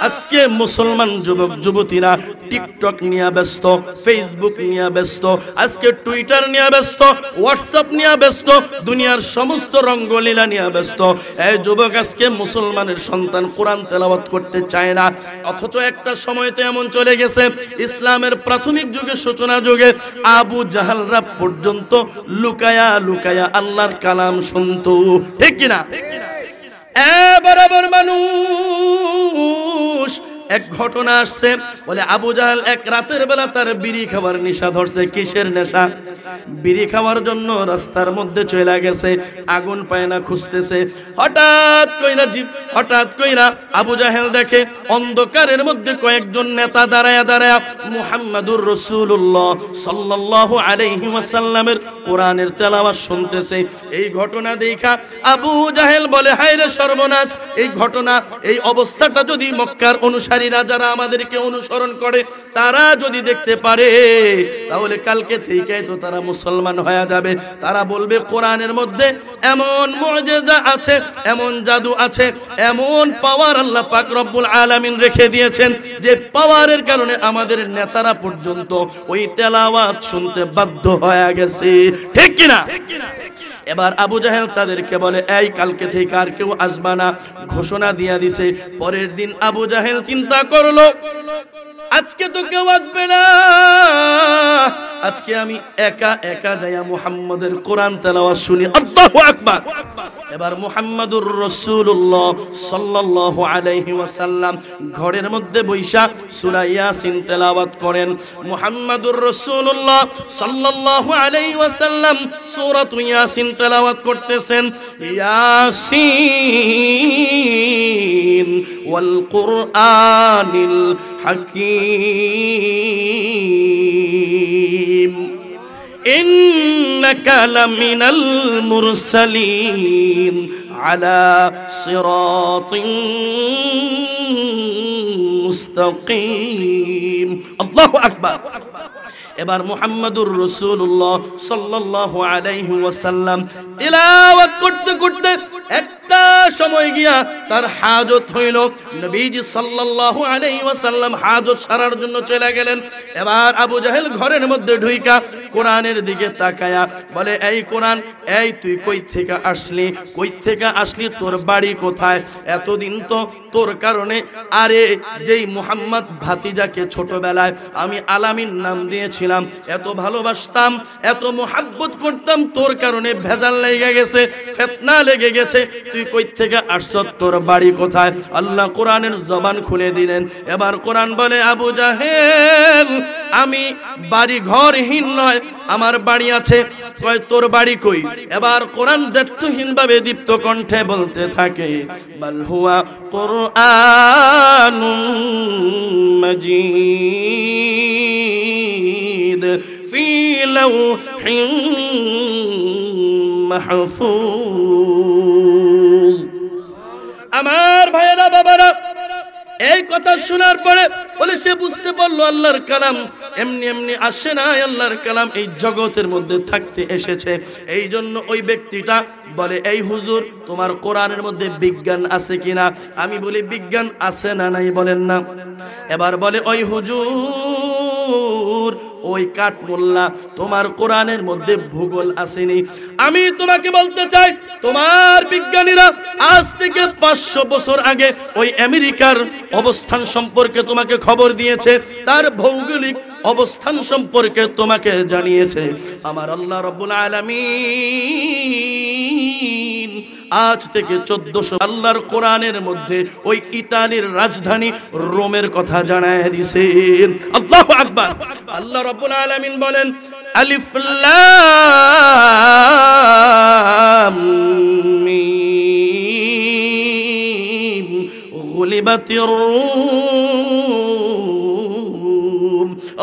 আজকে মুসলমান যুবক যুবতীরা টিকটক নিয়ে ব্যস্ত, ফেসবুক নিয়ে ব্যস্ত, আজকে টুইটার নিয়ে ব্যস্ত, হোয়াটসঅ্যাপ নিয়ে ব্যস্ত, দুনিয়ার সমস্ত রঙ্গলীলা নিয়ে ব্যস্ত। এই যুবক আজকে মুসলমানের সন্তান কোরআন তেলাওয়াত করতে চায় না। অথচ একটা সময় তো এমন চলে গেছে, ইসলামের প্রাথমিক যুগে, সূচনা যুগে আবু জাহালরা পর্যন্ত লুকায়া লুকায়া আল্লাহর কালাম শুনতো, ঠিক কিনা? বরাবর মানুষ এক ঘটনা আসছে, বলে আবু জাহেল এক রাতের বেলা তার বিড়ি খাওয়ার নেশা ধরছে। কিসের নেশা? বিড়ি খাওয়ার জন্য রাস্তার মধ্যে চলে গেছে, আগুন পায় না, খুঁজতেছে। হঠাৎ কইরা আবু জাহেল দেখে অন্ধকারের মধ্যে কয়েকজন নেতা দাঁড়ায়া দাঁড়ায়া মুহাম্মাদুর রাসূলুল্লাহ সাল্লাল্লাহু আলাইহি ওয়াসাল্লামের কোরআনের তেলাওয়াত শুনতেছে। এই ঘটনা দেখা আবু জাহেল বলে, হায় রে সর্বনাশ, এই ঘটনা, এই অবস্থাটা যদি মক্কার অনুসারীরা যারা আমাদেরকে অনুসরণ করে তারা যদি দেখতে পারে, তাহলে কালকে থেকে তো তারা মুসলমান হয়ে যাবে। তারা বলবে কোরআনের মধ্যে এমন মুজিজা আছে, এমন জাদু আছে, এমন পাওয়ার আল্লাহ পাক রব্বুল আলামিন রেখে দিয়েছেন, যে পাওয়ারের কারণে আমাদের নেতারা পর্যন্ত ওই তেলাওয়াত শুনতে বাধ্য হয়ে গেছে, ঠিক কিনা? এবার আবু জাহেল তাদেরকে বলে, এই কালকে থেকে আর কেউ আসবা না, ঘোষণা দিয়া দিছে। পরের দিন আবু জাহেল চিন্তা করলো, আজকে তো কেউ আসবে না, আজকে আমি একা একা যাইয়া মুহাম্মাদের কোরআন তেলাওয়াত শুনি। আল্লাহু আকবার। এবার মুহাম্মাদুর রাসূলুল্লাহ সাল্লাল্লাহু আলাইহি ওয়াসাল্লাম ঘরের মধ্যে বৈশা সূরা ইয়াসিন তেলাওয়াত করেন। মুহাম্মাদুর রাসূলুল্লাহ সাল্লাল্লাহু আলাইহি ওয়াসাল্লাম সূরা ইয়াসিন তেলাওয়াত করতেছেন। ইয়াসিন ওয়াল কুরআনিল হাকীম إنك لمن المرسلين على صراط مستقيم الله أكبر। এবার মুহাম্মাদুর রাসূলুল্লাহ সাল্লাল্লাহু আলাইহি ওয়াসাল্লাম তিলাওয়াত করতে করতে একটা সময় গিয়া তার হাজত হইল। নবীজি সাল্লাল্লাহু আলাইহি ওয়াসাল্লাম হাজত সারার জন্য চলে গেলেন। এবার আবু জাহেল ঘরের মধ্যে ঢুইকা কোরআনের দিকে তাকায়া বলে, এই কোরআন, এই তুই কই থেকে আসলি? কই থেকে আসলি? তোর বাড়ি কোথায়? এতদিন তো তোর কারণে, আরে যেই মুহাম্মদ ভাতিজাকে ছোটবেলায় আমি আলামিন নাম দিয়েছিলাম, এত ভালোবাসতাম, এত মুহাব্বত করতাম, তোর কারণে ভেজাল লেগে গেছে, ফিতনা লেগে গেছে। তুই কই থেকে আসছ? তোর বাড়ি কোথায়? আল্লাহ কোরআনের জবান খুলে দিলেন। এবার কোরআন বলে, আবু জাহেল, আমি বাড়ি ঘরহীন নয়, আমার বাড়ি আছে। কয়, তোর বাড়ি কই? এবার কোরআন দ্ব্যর্থহীন ভাবে দীপ্ত কণ্ঠে বলতে থাকে, বাল হুয়া কুরআনুম মাজিদ ফি লাওহিন মাহফুজ। আমার ভাইয়েরা, বাবারা, এই কথা শোনার পরে বলে সে বুঝতে পারলো আল্লাহর কালাম এমনি এমনি আসে না, আল্লাহর কালাম এই জগতের মধ্যে থাকতে এসেছে। এই জন্য ওই ব্যক্তিটা বলে, এই হুজুর, তোমার কোরআনের মধ্যে বিজ্ঞান আছে কিনা? আমি বলি, বিজ্ঞান আছে না নাই বলেন না। এবার বলে, ওই হুজুর, ওই কাঠমোল্লা, তোমার কোরআনের মধ্যে ভূগোল আসেনি। আমি তোমাকে বলতে চাই, তোমার বিজ্ঞানীরা আজ থেকে 500 বছর আগে ওই আমেরিকার অবস্থান সম্পর্কে তোমাকে খবর দিয়েছে, তার ভৌগোলিক অবস্থান সম্পর্কে তোমাকে জানিয়েছে। আমার আল্লাহ রাব্বুল আলামিন আজ থেকে 1400 আল্লাহর কোরআনের মধ্যে ওই ইতালির রাজধানী রোমের কথা জানায় দিয়েছেন। আল্লাহু আকবার। আল্লাহ রাব্বুল আলামিন বলেন, আলিফ লাম মিম গুলিবাতির রূম।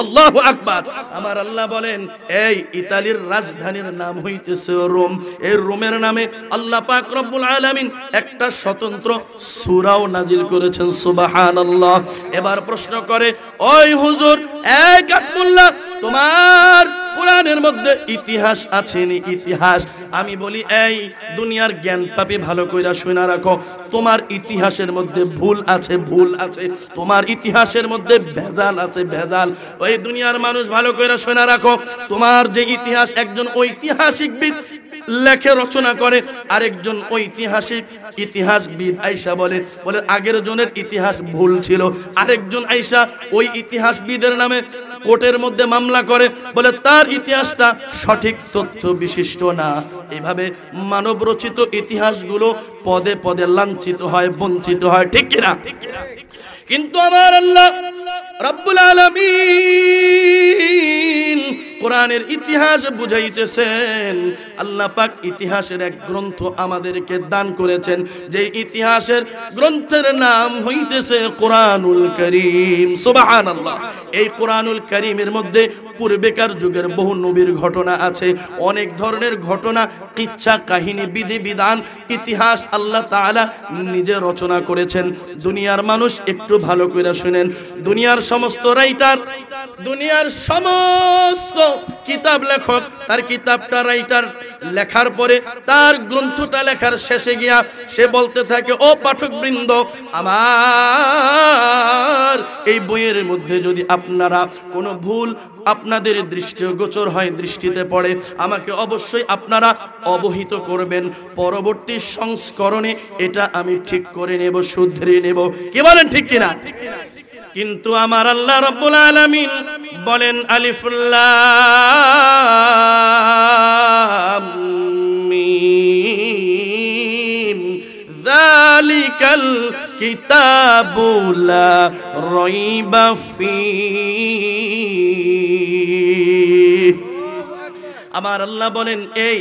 আল্লাহু আকবার। আমার আল্লাহ বলেন, এই ইতালির রাজধানীর নাম হইতেছে রোম। এই রোমের নামে আল্লাহ পাক রব্বুল আলামিন একটা স্বতন্ত্র সূরাও নাজিল করেছেন। সুবহানাল্লাহ। এবার প্রশ্ন করে, ওই হুজুর, এই কাঠমোল্লা, তোমার কোরআনের মধ্যে ইতিহাস আছে নি ইতিহাস। আমি বলি এই দুনিয়ার জ্ঞান পাপি ভালো কইরা শুনা রাখো, তোমার ইতিহাসের মধ্যে ভুল আছে, ভুল আছে, তোমার ইতিহাসের মধ্যে ভেজাল আছে, ভেজাল। ওই দুনিয়ার মানুষ ভালো কইরা শুনা রাখো, তোমার যে ইতিহাস একজন ঐতিহাসিকবিদ লেখে রচনা করে, আরেকজন ঐতিহাসিক ইতিহাসবিদ আইসা বলে আগের জনের ইতিহাস ভুল ছিল, আরেকজন আইসা ওই ইতিহাসবিদের নামে কোর্টের মধ্যে মামলা করে, বলে তার ইতিহাসটা সঠিক তথ্য বিশিষ্ট না। এইভাবে মানব রচিত ইতিহাসগুলো পদে পদে লাঞ্ছিত হয়, বঞ্চিত হয়, ঠিক কিনা? কিন্তু আমার আল্লাহ রাব্বুল আলামিন কোরআনের ইতিহাস বুঝাইতেছেন। আল্লাহ পাক ইতিহাসের এক গ্রন্থ আমাদেরকে দান করেছেন, যে ইতিহাসের গ্রন্থের নাম হইতেছে কোরআনুল কারীম। সুবহানাল্লাহ। এই কোরআনুল কারীমের মধ্যে পূর্বেকার যুগের বহু নবীর ঘটনা আছে, অনেক ধরনের ঘটনা, কিচ্ছা, কাহিনী, বিধি বিধান, ইতিহাস আল্লাহ তাআলা নিজে রচনা করেছেন। দুনিয়ার মানুষ একটু ভালো করে শুনেন, দুনিয়ার সমস্ত রাইটার, দুনিয়ার সমস্ত কিতাব লেখক, তার কিতাবটা রাইটার লেখার পরে তার গ্রন্থটা লেখার শেষে গিয়া সে বলতে থাকে, ও পাঠকবৃন্দ, আমার এই বইয়ের মধ্যে যদি আপনারা কোনো ভুল আপনাদের দৃষ্টিগোচর হয়, দৃষ্টিতে পড়ে, আমাকে অবশ্যই আপনারা অবহিত করবেন, পরবর্তী সংস্করণে এটা আমি ঠিক করে নেব, শুধরে নেব। কি বলেন, ঠিক কিনা? কিন্তু আমার আল্লাহ রাব্বুল আলামিন বলেন, আলিফ লাম মিম যালিকাল কিতাবু লা রাইবা ফীহি। আমার আল্লাহ বলেন, এই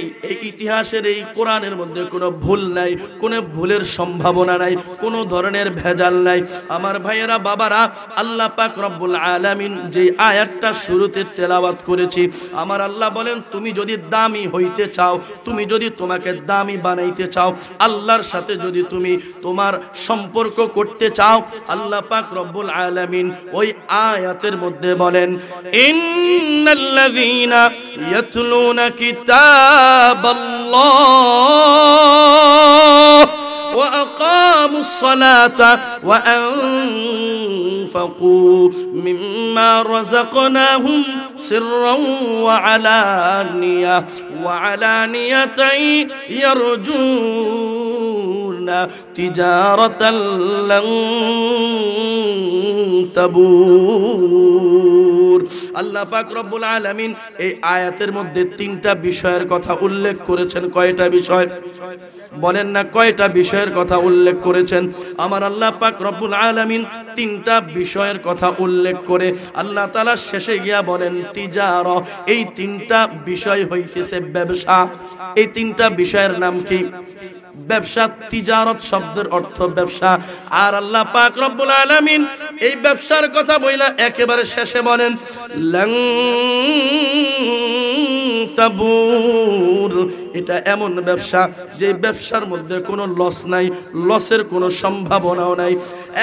ইতিহাসের এই কোরআনের মধ্যে কোনো ভুল নাই, কোনো ভুলের সম্ভাবনা নাই, কোনো ধরনের ভেজাল নাই। আমার ভাইয়েরা, বাবারা, আল্লাহ পাক রব্বুল আলামিন যে আয়াতটা শুরুতে তেলাওয়াত করেছি, আমার আল্লাহ বলেন, তুমি যদি দামি হইতে চাও, তুমি যদি তোমাকে দামি বানাইতে চাও, আল্লাহর সাথে যদি তুমি তোমার সম্পর্ক করতে চাও, আল্লাহ পাক রব্বুল আলামিন ওই আয়াতের মধ্যে বলেন, ইন্নাল্লাযীনা ইয়াতলুনা কিতাবাল্লাহ ওয়া আকামুস সালাতা ওয়া আনফাকু মিম্মা রাযাকনাহুম সিররান ওয়া আলানিয়াতান ইয়ারজুনা তিজারাতান লান তাবুর। আল্লাহ পাক রব্বুল আলামিন এই আয়াতের মধ্যে তিনটা বিষয়ের কথা উল্লেখ করেছেন। কয়টা বিষয় বলেন না? কয়টা বিষয়ের কথা উল্লেখ করেছেন? আমার আল্লাহ পাক রব্বুল আলামিন তিনটা বিষয়ের কথা উল্লেখ করে আল্লাহ তাআলা শেষে গিয়া বলেন তিজারা। এই তিনটা বিষয় হইতেছে ব্যবসা। এই তিনটা বিষয়ের নাম কি? ব্যবসা। তিজারত শব্দের অর্থ ব্যবসা। আর আল্লাহ পাক রব্বুল আলামিন এই ব্যবসার কথা বইলা একেবারে শেষে বলেন লান তাবুর। এটা এমন ব্যবসা যে ব্যবসার মধ্যে কোনো লস নাই, লসের কোনো সম্ভাবনাও নাই।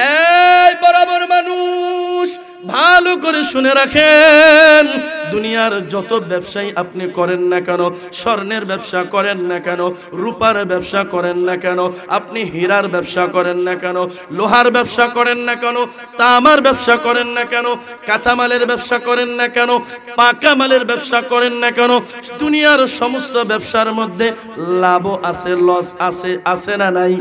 এই বরাবর মানুষ ভালো করে শুনে রাখেন, দুনিয়ার যত ব্যবসাই আপনি করেন না কেন, স্বর্ণের ব্যবসা করেন না কেন, রূপার ব্যবসা করেন না কেন, আপনি হীরার ব্যবসা করেন না কেন, লোহার ব্যবসা করেন না কেন, তামার ব্যবসা করেন না কেন, কাঁচামালের ব্যবসা করেন না কেন, পাকা মালের ব্যবসা করেন না কেন, দুনিয়ার সমস্ত ব্যবসার মধ্যে লাভও আছে, লস আছে, আছে না নাই?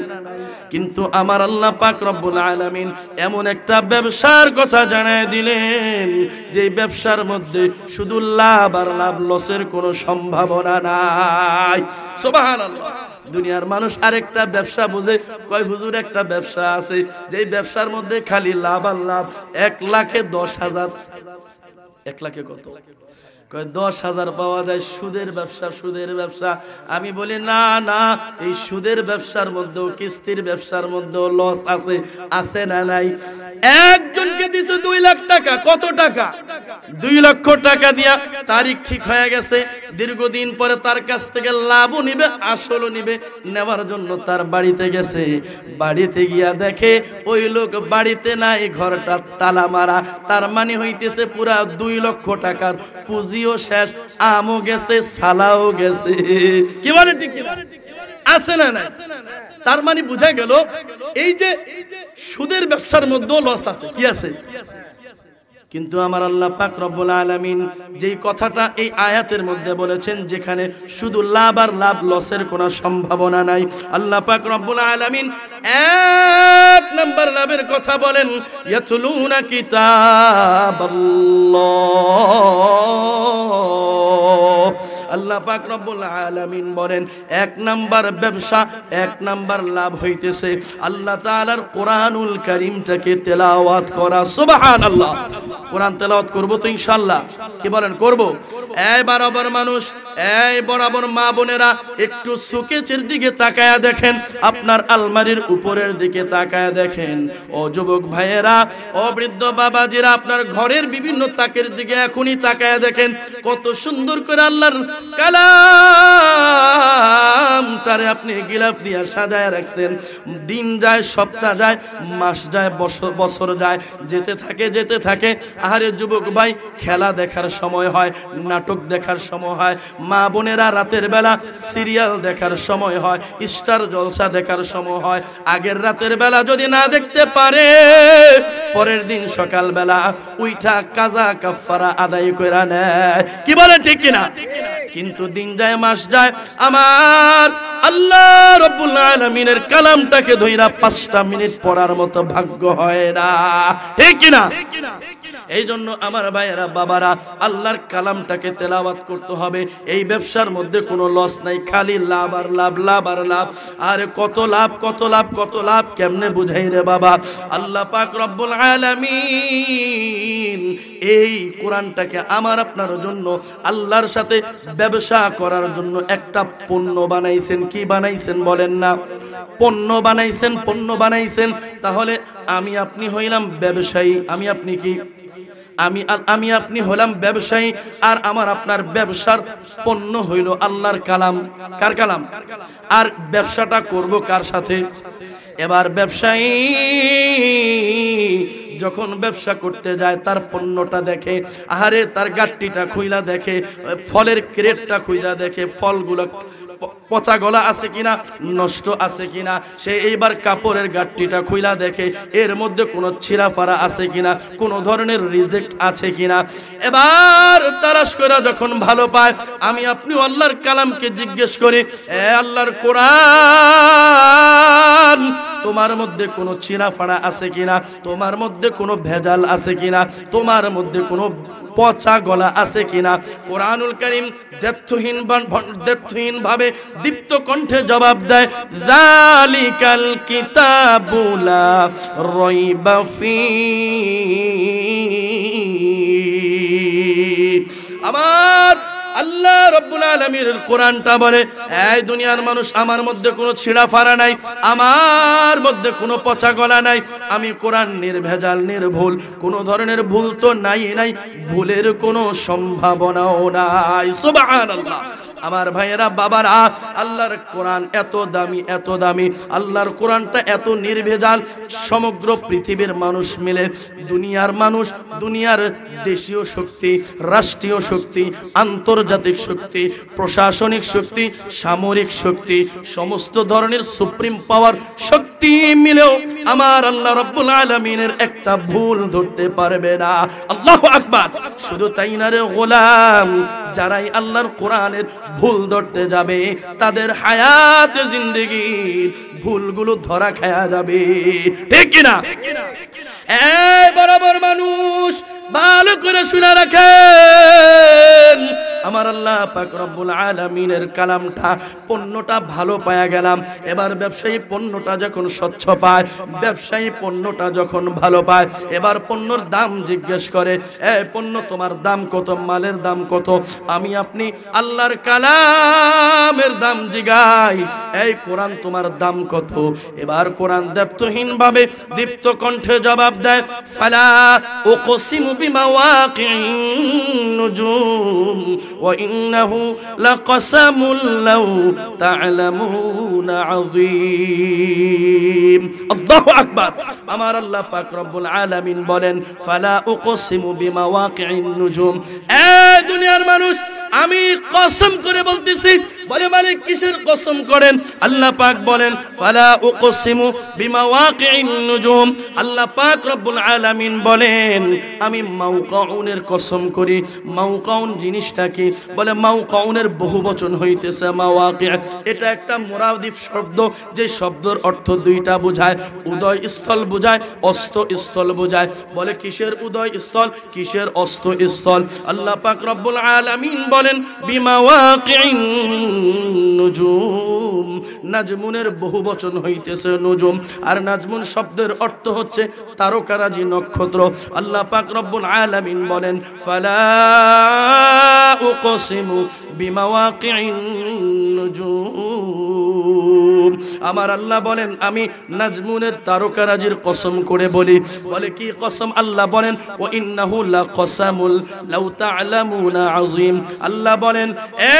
কিন্তু আমার আল্লাহ পাক রব্বুল আলামিন এমন একটা ব্যবসার কথা জানায় দিলেন যে ব্যবসার মধ্যে শুধু লাভ আর লাভ, লসের কোনো সম্ভাবনা নাই। সুবহানাল্লাহ। দুনিয়ার মানুষ আরেকটা ব্যবসা বুঝে, কয় হুজুর একটা ব্যবসা আছে যে ব্যবসার মধ্যে খালি লাভ আর লাভ। 1 লাখে 10,000। 1 লাখে কত? 10,000 পাওয়া যায়। সুদের ব্যবসা, সুদের ব্যবসা। আমি বলি না না, এই সুদের ব্যবসার মধ্যেও, কিস্তির ব্যবসার মধ্যেও লস আছে, আছে না নাই? একজনকে দিছো 2 লাখ টাকা। কত টাকা? 2 লক্ষ টাকা দিয়া তারিখ ঠিক হয়ে গেছে। দীর্ঘদিন পরে তার কাছ থেকে লাভও নিবে, আসলও নিবে, নেওয়ার জন্য তার বাড়িতে গেছে। বাড়িতে গিয়া দেখে ওই লোক বাড়িতে নাই, ঘরটা তালা মারা। তার মানে হইতেছে পুরা 2 লক্ষ টাকার পুঁজিও শেষ, আমও গেছে, সালাও গেছে। কি বলে ঠিক আছে না? না। তার মানে বুঝা গেল এই যে সুদের ব্যবসার মধ্যেও লস আছে। কি আছে? কিন্তু আমার আল্লাহ পাক রব্বুল আলামিন যেই কথাটা এই আয়াতের মধ্যে বলেছেন, যেখানে শুধু লাভ আর লাভ, লসের কোনো সম্ভাবনা নাই। আল্লাহ পাক রব্বুল আলামিন 1 নাম্বার লাভের কথা বলেন, ইয়াতলুনা কিতাবাল্লাহ। আল্লাহ পাক রব্বুল আলামিন বলেন 1 নাম্বার ব্যবসা, 1 নাম্বার লাভ হইতেছে আল্লাহ তাআলার কোরআনুল কারীমটাকে তেলাওয়াত করা। সুবহানাল্লাহ। কোরআন তেলাওয়াত করব তো ইনশাআল্লাহ। কি বলেন করব? এই বরাবর মানুষ, এই বরাবর মা বোনেরা একটু সুকেচের দিকে তাকায়া দেখেন, আপনার আলমারির উপরের দিকে তাকায়া দেখেন। ও যুবক ভাইয়েরা, ও বৃদ্ধ বাবাজিরা, আপনার ঘরের বিভিন্ন তাকের দিকে এখনই তাকায়া দেখেন, কত সুন্দর করে আল্লাহর কালাম তারে আপনি গিলাফ দিয়া সাজায় রাখছেন। দিন যায়, সপ্তাহ যায়, মাস যায়, বছর যায়, যেতে থাকে যেতে থাকে। আরে যুবক ভাই, খেলা দেখার সময় হয়, নাটক দেখার সময় হয়, মা বোনেরা রাতের বেলা সিরিয়াল দেখার সময় হয়, স্টার জলসা দেখার সময় হয়। আগের রাতের বেলা যদি না দেখতে পারে, পরের দিন সকাল বেলা উইঠা কাজা কাফারা আদায় কইরা নেয়। কি বলেন ঠিক কিনা? কিন্তু দিন যায়, মাস যায়, আমার আল্লাহ রাব্বুল আলামিনের কালামটাকে ধইরা 5টা মিনিট পড়ার মতো ভাগ্য হয় না। ঠিক কিনা? এই জন্য আমার ভাইয়েরা, বাবারা, আল্লাহর কালামটাকে তেলাওয়াত করতে হবে। এই ব্যবসার মধ্যে কোনো লস নাই, খালি লাভ আর লাভ, লাভ আর লাভ। আরে কত লাভ, কত লাভ, কত লাভ, কেমনে বুঝাই রে বাবা? আল্লাহ পাক রব্বুল আলামিন এই কোরআনটাকে আমার আপনার জন্য, আল্লাহর সাথে ব্যবসা করার জন্য একটা পণ্য বানাইছেন। কি বানাইছেন বলেন না? পণ্য বানাইছেন, পণ্য বানাইছেন। তাহলে আমি আপনি হইলাম ব্যবসায়ী, আমি আপনি কি? আমি আপনি হলাম ব্যবসায়ী, আর আমার আপনার ব্যবসার পণ্য হইল আল্লাহর কালাম। কার কালাম? আর ব্যবসাটা করব কার সাথে? এবার ব্যবসায়ী যখন ব্যবসা করতে যায়, তার পণ্যটা দেখে, আহারে তার গাট্টিটা খুইলা দেখে, ফলের ক্রেটটা খুইলা দেখে, ফলগুলো পচা গলা আছে কিনা, নষ্ট আছে কিনা। সে এইবার কাপড়ের গাট্টিটা খুইলা দেখে, এর মধ্যে কোনো ছিঁড়াফাড়া আছে কিনা, কোনো ধরনের রিজেক্ট আছে কিনা। এবার তালাশ করে যখন ভালো পায়, আমি আপনি আল্লাহর কালামকে জিজ্ঞেস করি, এ আল্লাহর কোরআন, তোমার মধ্যে কোনো ছিঁড়াফাড়া আছে কিনা, তোমার মধ্যে কোনো ভেজাল আছে কিনা, তোমার মধ্যে কোনো পচা গলা আছে কিনা। কোরআনুল কারীম দ্ব্যর্থহীন ভাবে দীপ্ত কণ্ঠে জবাব দেয়, যালিকাল কিতাবু লা রাইবা ফীহি। আমার আল্লাহ রাব্বুল আলামিনের কোরআনটা বলে, এই দুনিয়ার মানুষ, আমার মধ্যে কোনো ছিঁড়াফাড়া নাই, আমার মধ্যে কোনো পচা গলা নাই। আমি কোরআন নির্ভেজাল, নির্ভুল, কোনো ধরনের ভুল তো নাই, ভুলের কোনো সম্ভাবনাও নাই। সুবহানাল্লাহ। আমার ভাইয়েরা, বাবারা, আল্লাহর কোরআন এত দামি, এত দামি, আল্লাহর কোরআনটা এত নির্ভেজাল। সমগ্র পৃথিবীর মানুষ মিলে, দুনিয়ার মানুষ, দুনিয়ার দেশীয় শক্তি, রাষ্ট্রীয় শক্তি, আন্তর্জাতিক শক্তি, প্রশাসনিক শক্তি, সামরিক শক্তি, সমস্ত ধরনের সুপ্রিম পাওয়ার শক্তি মিলেও আমার আল্লাহ রাব্বুল আলামিনের একটা ভুল ধরতে পারবে না। আল্লাহু আকবার। শুধু তাই না রে গোলাম, যারাই আল্লাহর কোরআনের ভুল ধরতে যাবে, তাদের হায়াত জিন্দেগির ভুলগুলো ধরা খায়া যাবে। ঠিক কিনা? এই বরাবর মানুষ, ভালো করে শুনে রাখেন, আমার আল্লাহ পাক রব্বুল আলামিনের কালামটা পণ্যটা ভালো পায়া গেলাম। এবার ব্যবসায়ী পণ্যটা যখন স্বচ্ছ পায়, ব্যবসায়ী পণ্যটা যখন ভালো পায়, এবার পণ্যর দাম জিজ্ঞেস করে, এই পণ্য তোমার দাম কত, মালের দাম কত? আমি আপনি আল্লাহর কালামের দাম জিগাই, এই কোরআন তোমার দাম কত? এবার কোরআন দ্ব্যর্থহীন ভাবে দীপ্ত কণ্ঠে জবাব দেয়, ফালা উকসিমু বিমাওয়াকিন নুজুম ওয়া ইন্নাহু লাকাসামুল লাউ তা'লামুনা আযীম। আল্লাহু আকবার। আমার আল্লাহ পাক রব্বুল আলামিন বলেন, ফালা উকসিমু বিমাওয়াকিন নুজুম। এই দুনিয়ার মানুষ, আমি কসম করে বলতেছি। বলে মালিক কিসের কসম করেন? আল্লাহ পাক বলেন, ফালা উকসিমু বিমাওয়াকিন নুজুম। আল্লাহ পাক রব্বুল আলামিন বলেন, আমি মাওকাউনের কসম করি। মাওকাউন জিনিসটা কি? বলে মাওকাউনের বহুবচন হইতেছে মাওয়াকি। এটা একটা মুরাদিফ শব্দ, যে শব্দের অর্থ দুইটা বোঝায়, উদয় স্থল বোঝায়, অস্ত স্থল বোঝায়। বলে কিসের উদয় স্থল, কিসের অস্ত স্থল? আল্লাহ পাক রব্বুল আলামিন বলেন, বিমাওয়াকিন নুজুম। নাজমুনের বহুবচন হইতেছে নুজুম, আর নাজমুন শব্দের অর্থ হচ্ছে তারকারাজি, নক্ষত্র। আল্লাহ পাক রব্বুল আলামিন বলেন, ফালা উকসিমু বিমাওয়াকিন নুজুম। আমার আল্লাহ বলেন, আমি নাজমুনের তারকারাজির কসম করে বলি। বলে কি কসম? আল্লাহ বলেন, ওয়া ইন্নাহু লাকাসামুল লাউ তা'লামুনা আযীম। আল্লাহ বলেন, এ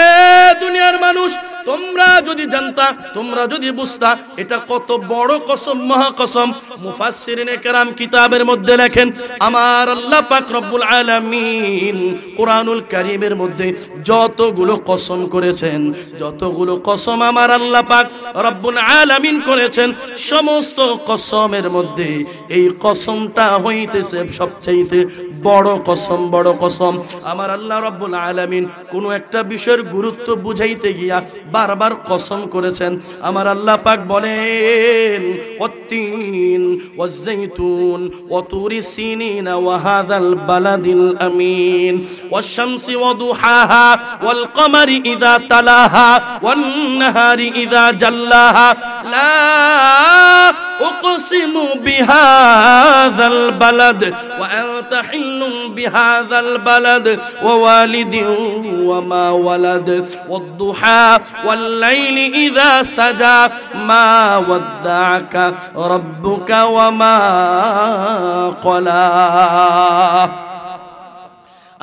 দুনিয়ার মানুষ, তোমরা যদি জানতা, তোমরা যদি বুঝতা এটা কত বড় কসম, মহা কসম। মুফাসসিরিনে কেরাম কিতাবের মধ্যে লেখেন, আমার আল্লাহ পাক রব্বুল আলামিন কোরআনুল কারীমের মধ্যে যতগুলো কসম করেছেন, যতগুলো কসম আমার আল্লাহ পাক রব্বুল আলামিন করেছেন, সমস্ত কসমের মধ্যে এই কসমটা হইতেছে সবচাইতে বড় কসম, বড় কসম। আমার আল্লাহ রব্বুল আলামিন কোন একটা বিষয়ের গুরুত্ব বুঝাইতে গিয়া বারবার কসম করেছেন। আমার আল্লাহ পাক বলেন, ওয়াত্তিন ওয়াজ-যাইতুন ওয়া তুরি সিনিন ওয়া হাযাল বালাদিল আমিন ওয়াশ-শামসি ওয়া দুহাহা ওয়াল কমারি ইযা তালাহা ওয়ান নাহারি ইযা জাল্লাহা লা উকসিমু বিহাযাল বালাদ ওয়া আনতা হিল্লুম বিহাযাল বালাদ ওয়া ওয়ালিদিন ওয়া মা ওয়ালাদ ওয়াদ-দুহা والليل إذا سجى ما ودعك ربك وما قلى।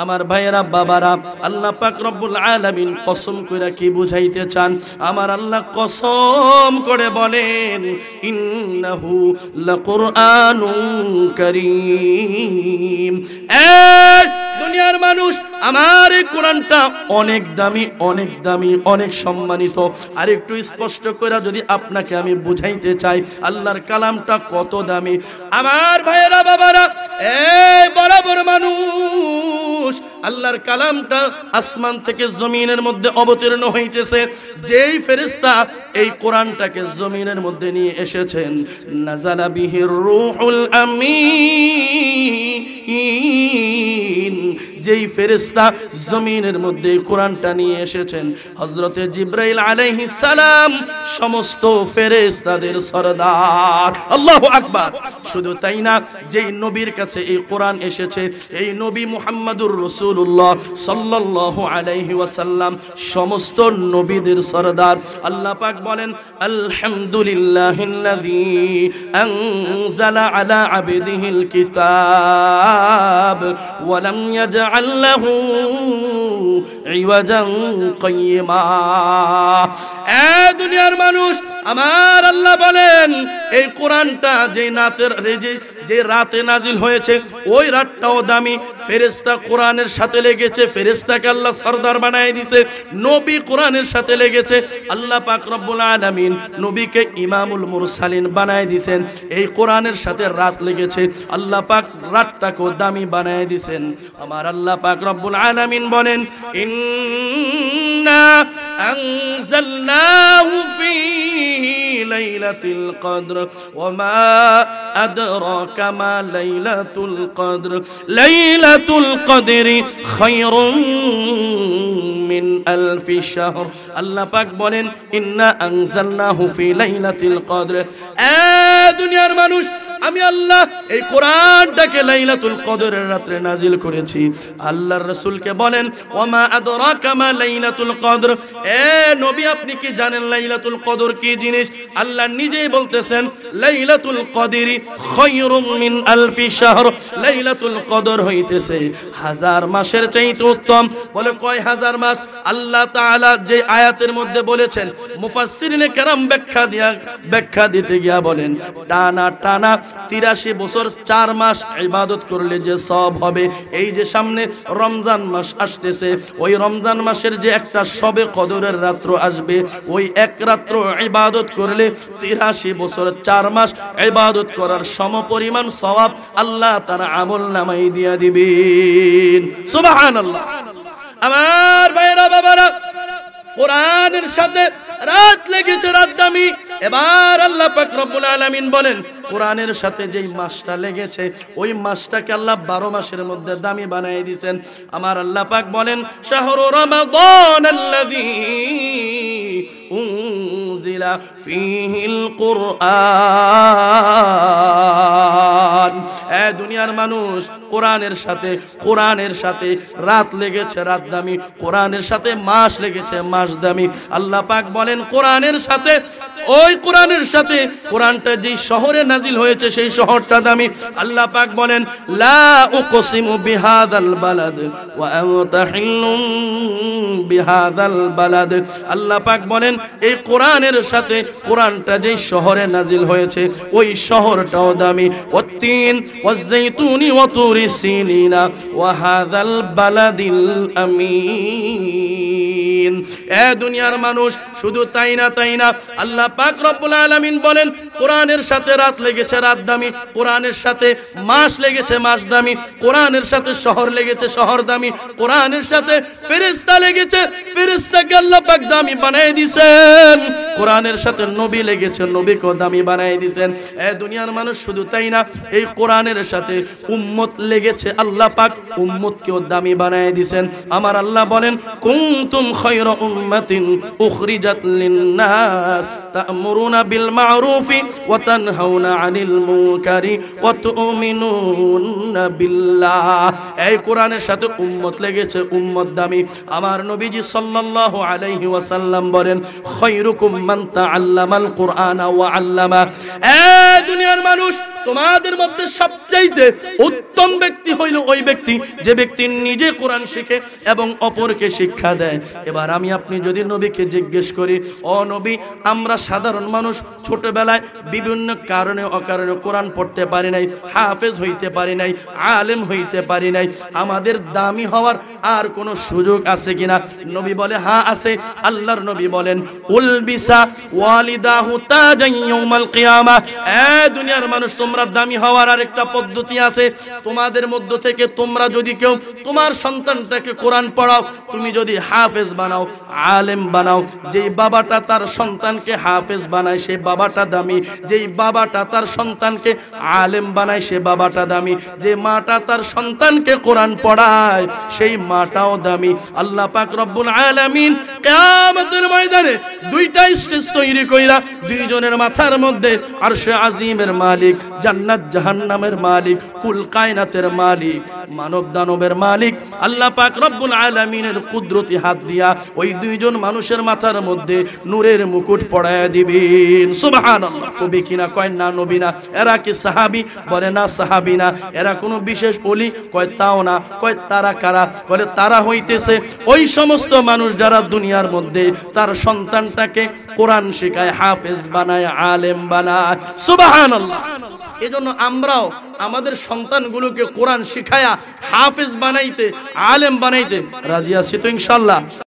আমার ভাইয়েরা, বাবারা, আল্লাহ পাক রব্বুল আলামিন কসম করে কি বুঝাইতে চান? আমার আল্লাহ কসম করে বলেন, ইন্নাহু লাকুরআনুন কারীম। এই দুনিয়ার মানুষ, আমার এই কোরআনটা অনেক দামি, অনেক দামি, অনেক সম্মানিত। আর একটু স্পষ্ট করে যদি আপনাকে আমি বুঝাইতে চাই আল্লাহর কালামটা কত দামি, আমার ভাইয়েরা, বাবারা, এই বরাবর মানুষ, আল্লাহর কালামটা আসমান থেকে জমিনের মধ্যে অবতীর্ণ হইতেছে। যেই ফেরেশতা এই কোরআনটাকে জমিনের মধ্যে নিয়ে এসেছেন, নাযালা বিহির রূহুল আমিন, যেই ফেরেশতা জমিনের মধ্যে কোরআনটা নিয়ে এসেছেন, হযরতে জিবরাইল আলাইহিস সালাম, সমস্ত ফেরেশতাদের সরদার। আল্লাহু আকবার। শুধু তাই না, যেই নবীর কাছে এই কোরআন এসেছে, এই নবী মুহাম্মদুর রাসূলুল্লাহ সাল্লাল্লাহু আলাইহি ওয়াসাল্লাম সমস্ত নবীদের সরদার। আল্লাহ পাক বলেন, আলহামদুলিল্লাহিল্লাযী আনজালা আলা আবদিহিল কিতাব ওয়া লাম ইয়াজআল্লাহু ইওয়াজান কাইয়্যিমা। এ দুনিয়ার মানুষ, আমার আল্লাহ বলেন, এই কোরআনটা যে রাতে নাজিল হয়েছে, ওই রাতটাও দামি। ফেরেশতা কোরআনের সাথে লেগেছে, ফেরেশতাকে আল্লাহ সরদার বানায় দিয়েছে। নবী কোরআনের সাথে লেগেছে, আল্লাহ পাক রব্বুল আলামিন নবীকে ইমামুল মুরসালিন বানায় দিয়েছেন। এই কোরআনের সাথে রাত লেগেছে, আল্লাহ পাক রাতটাকেও দামি বানায় দিয়েছেন। আমার আল্লাহ পাক রব্বুল আলামিন বলেন, ইন্না আনজালনাহু ফি লাইলাতুল কদর ওয়া মা আদরাকা মা লাইলাতুল কদর লাইলাতুল কদরি খায়রুম মিন আলফি শাহর। আল্লাহ পাক বলেন ইন্না আনজালনাহু ফি লাইলাতুল কদর। দুনিয়ার মানুষ, আমি আল্লাহ এই কোরআনটাকে লাইলাতুল কদরের রাতে নাজিল করেছি। আল্লাহর রাসূলকে বলেন ওয়ামা আদরাকা মা লাইলাতুল কদর, নবী আপনি কি জানেন লাইলাতুল কদর কি জিনিস? আল্লাহ নিজেই বলতেছেন লাইলাতুল কদরি খায়রুম মিন আলফি শাহর, লাইলাতুল কদর হইতেছে হাজার মাসের চাইতে উত্তম। বলে কয় হাজার মাস? আল্লাহ তাআলা যে আয়াতের মধ্যে বলেছেন, মুফাসসিরিনে কেরাম ব্যাখ্যা দিতে গিয়া বলেন টানা 83 বছর 4 মাস ইবাদত করলে যে সওয়াব হবে। এই যে সামনে রমজান মাস আসতেছে, ওই রমজান মাসের যে একটা শবে কদরের রাত্র আসবে, ওই এক রাত্র ইবাদত করলে 83 বছর 4 মাস ইবাদত করার সমপরিমাণ সওয়াব আল্লাহ তার আমলনামায় দিয়া দিবেন। সুবহানাল্লাহ। আমার ভাইরা বাবারা, কোরআনের সাথে রাত লেগেছে, রাত দামি। এবার আল্লাহ পাক রব্বুল আলামিন বলেন কোরআনের সাথে যেই মাসটা লেগেছে, ওই মাসটাকে আল্লাহ 12 মাসের মধ্যে দামি বানাই দিয়েছেন। আমার আল্লাহ পাক বলেন শাহরু রমাদান আল্লাযী উনজিলা ফীহিল কুরআন। দুনিয়ার মানুষ, কোরআনের সাথে রাত লেগেছে, রাত দামি। কোরআনের সাথে মাস লেগেছে, মাস দামি। আল্লাহ পাক বলেন কোরআনের সাথে, ওই কোরআনের সাথে কোরআনটা যেই শহরে নাজিল হয়েছে সেই শহরটা দামি। আল্লাহ পাক বলেন লা উকসিমু বিহাদাল বালাদ ওয়া আনতা হিল্লুম বিহাদাল বালাদ। আল্লাহ পাক বলেন এই কোরআনের সাথে কোরআনটা যেই শহরে নাজিল হয়েছে ওই শহরটাও দামি। ওয়াত্তিন ওয়াজ-যাইতুনি ওয়া তুরি সিনিনা ওয়া হাযাল বালাদিল আমিন। দুনিয়ার মানুষ, শুধু তাই না আল্লাহ পাক রব্বুল আলামিন বলেন কোরআনের সাথে রাত লেগেছে, রাত দামি। কোরআনের সাথে মাস লেগেছে, মাস দামি। কোরআনের সাথে শহর লেগেছে, শহর দামি। কোরআনের সাথে ফেরেশতা লেগেছে, ফেরেশতাকে আল্লাহ পাক দামি বানায় দিয়েছেন। কোরআনের সাথে নবী লেগেছে, নবীকেও দামি বানায় দিয়েছেন। দুনিয়ার মানুষ, শুধু তাই না, এই কোরআনের সাথে উম্মত লেগেছে, আল্লাহ পাক উম্মতকেও দামি বানায় দিয়েছেন। আমার আল্লাহ বলেন কুনতুম খায়রা উম্মাতিন উখরিজাত লিন-নাস তা'মুরুনা বিল মা'রুফি ওয়া তানহাউনা আনিল মুনকারি ওয়া তু'মিনুনা বিল্লাহ। এই কোরআনের সাথে উম্মত লেগেছে, উম্মত দামি। আমার নবীজি সাল্লাল্লাহু আলাইহি ওয়াসাল্লাম বলেন খায়রুকুম মান তাআল্লামাল কুরআনা ওয়া আল্লামা। দুনিয়ার মানুষ, তোমাদের মধ্যে সবচাইতে উত্তম ব্যক্তি হইল ওই ব্যক্তি যে ব্যক্তি নিজে কোরআন শিখে এবং অপরকে শিক্ষা দেয়। এবার আমি আপনি যদি নবীকে জিজ্ঞেস করি, ও নবী, আমরা সাধারণ মানুষ ছোটবেলায় বিভিন্ন কারণে অকারণে কোরআন পড়তে পারি নাই, হাফেজ হইতে পারি নাই, আলেম হইতে পারি নাই, আমাদের দামি হওয়ার আর কোনো সুযোগ আছে কিনা? নবী বলে হ্যাঁ আছে। আল্লাহর নবী বলেন উলবিসা ওয়ালিদাহু তাজান ইয়াউমাল কিয়ামাহ। দুনিয়ার মানুষ, তোমরা দামি হওয়ার আরেকটা পদ্ধতি আছে। তোমাদের মধ্য থেকে তোমরা যদি কেউ তোমার সন্তানটাকে কোরআন পড়াও, তুমি যদি হাফেজ বানাও, আলেম বানাও, যেই বাবাটা তার সন্তানকে হাফেজ বানায় সেই বাবাটা দামি। যেই বাবাটা তার সন্তানকে আলেম বানায় সে বাবাটা দামি। যে মাটা তার সন্তানকে কোরআন পড়ায় সেই মাটাও দামি। আল্লাহ পাক রব্বুল আলামিন কিয়ামতের ময়দানে দুইটা স্টেজ তৈরি কইরা দুইজনের মাথার মধ্যে আরশে আজিমের মালিক, জান্নাত জাহান্নামের মালিক, কুল কায়নাতের মালিক, মানব দানবের মালিক আল্লাহ পাক রব্বুল আলামিনের কুদরতি হাত দিয়া ওই দুইজন মানুষের মাথার মধ্যে নূরের মুকুট পড়ায়া দিবেন। সুবহানাল্লাহ। কবি কিনা কয় না নবী না। এরা কি সাহাবী? বলে না সাহাবী না। এরা কোনো বিশেষ ওলি? কয় তাও না। কয় তারা কারা? বলে তারা হইতেছে ওই সমস্ত মানুষ যারা দুনিয়ার মধ্যে তার সন্তানটাকে কোরআন শেখায়, হাফেজ বানায়, আলেম বানায়। সুবহানাল্লাহ। এজন্য আমরাও আমাদের সন্তানগুলোকে কোরআন শিখায়া হাফেজ বানাইতে, আলেম বানাইতে রাজি আছি তো ইনশাআল্লাহ।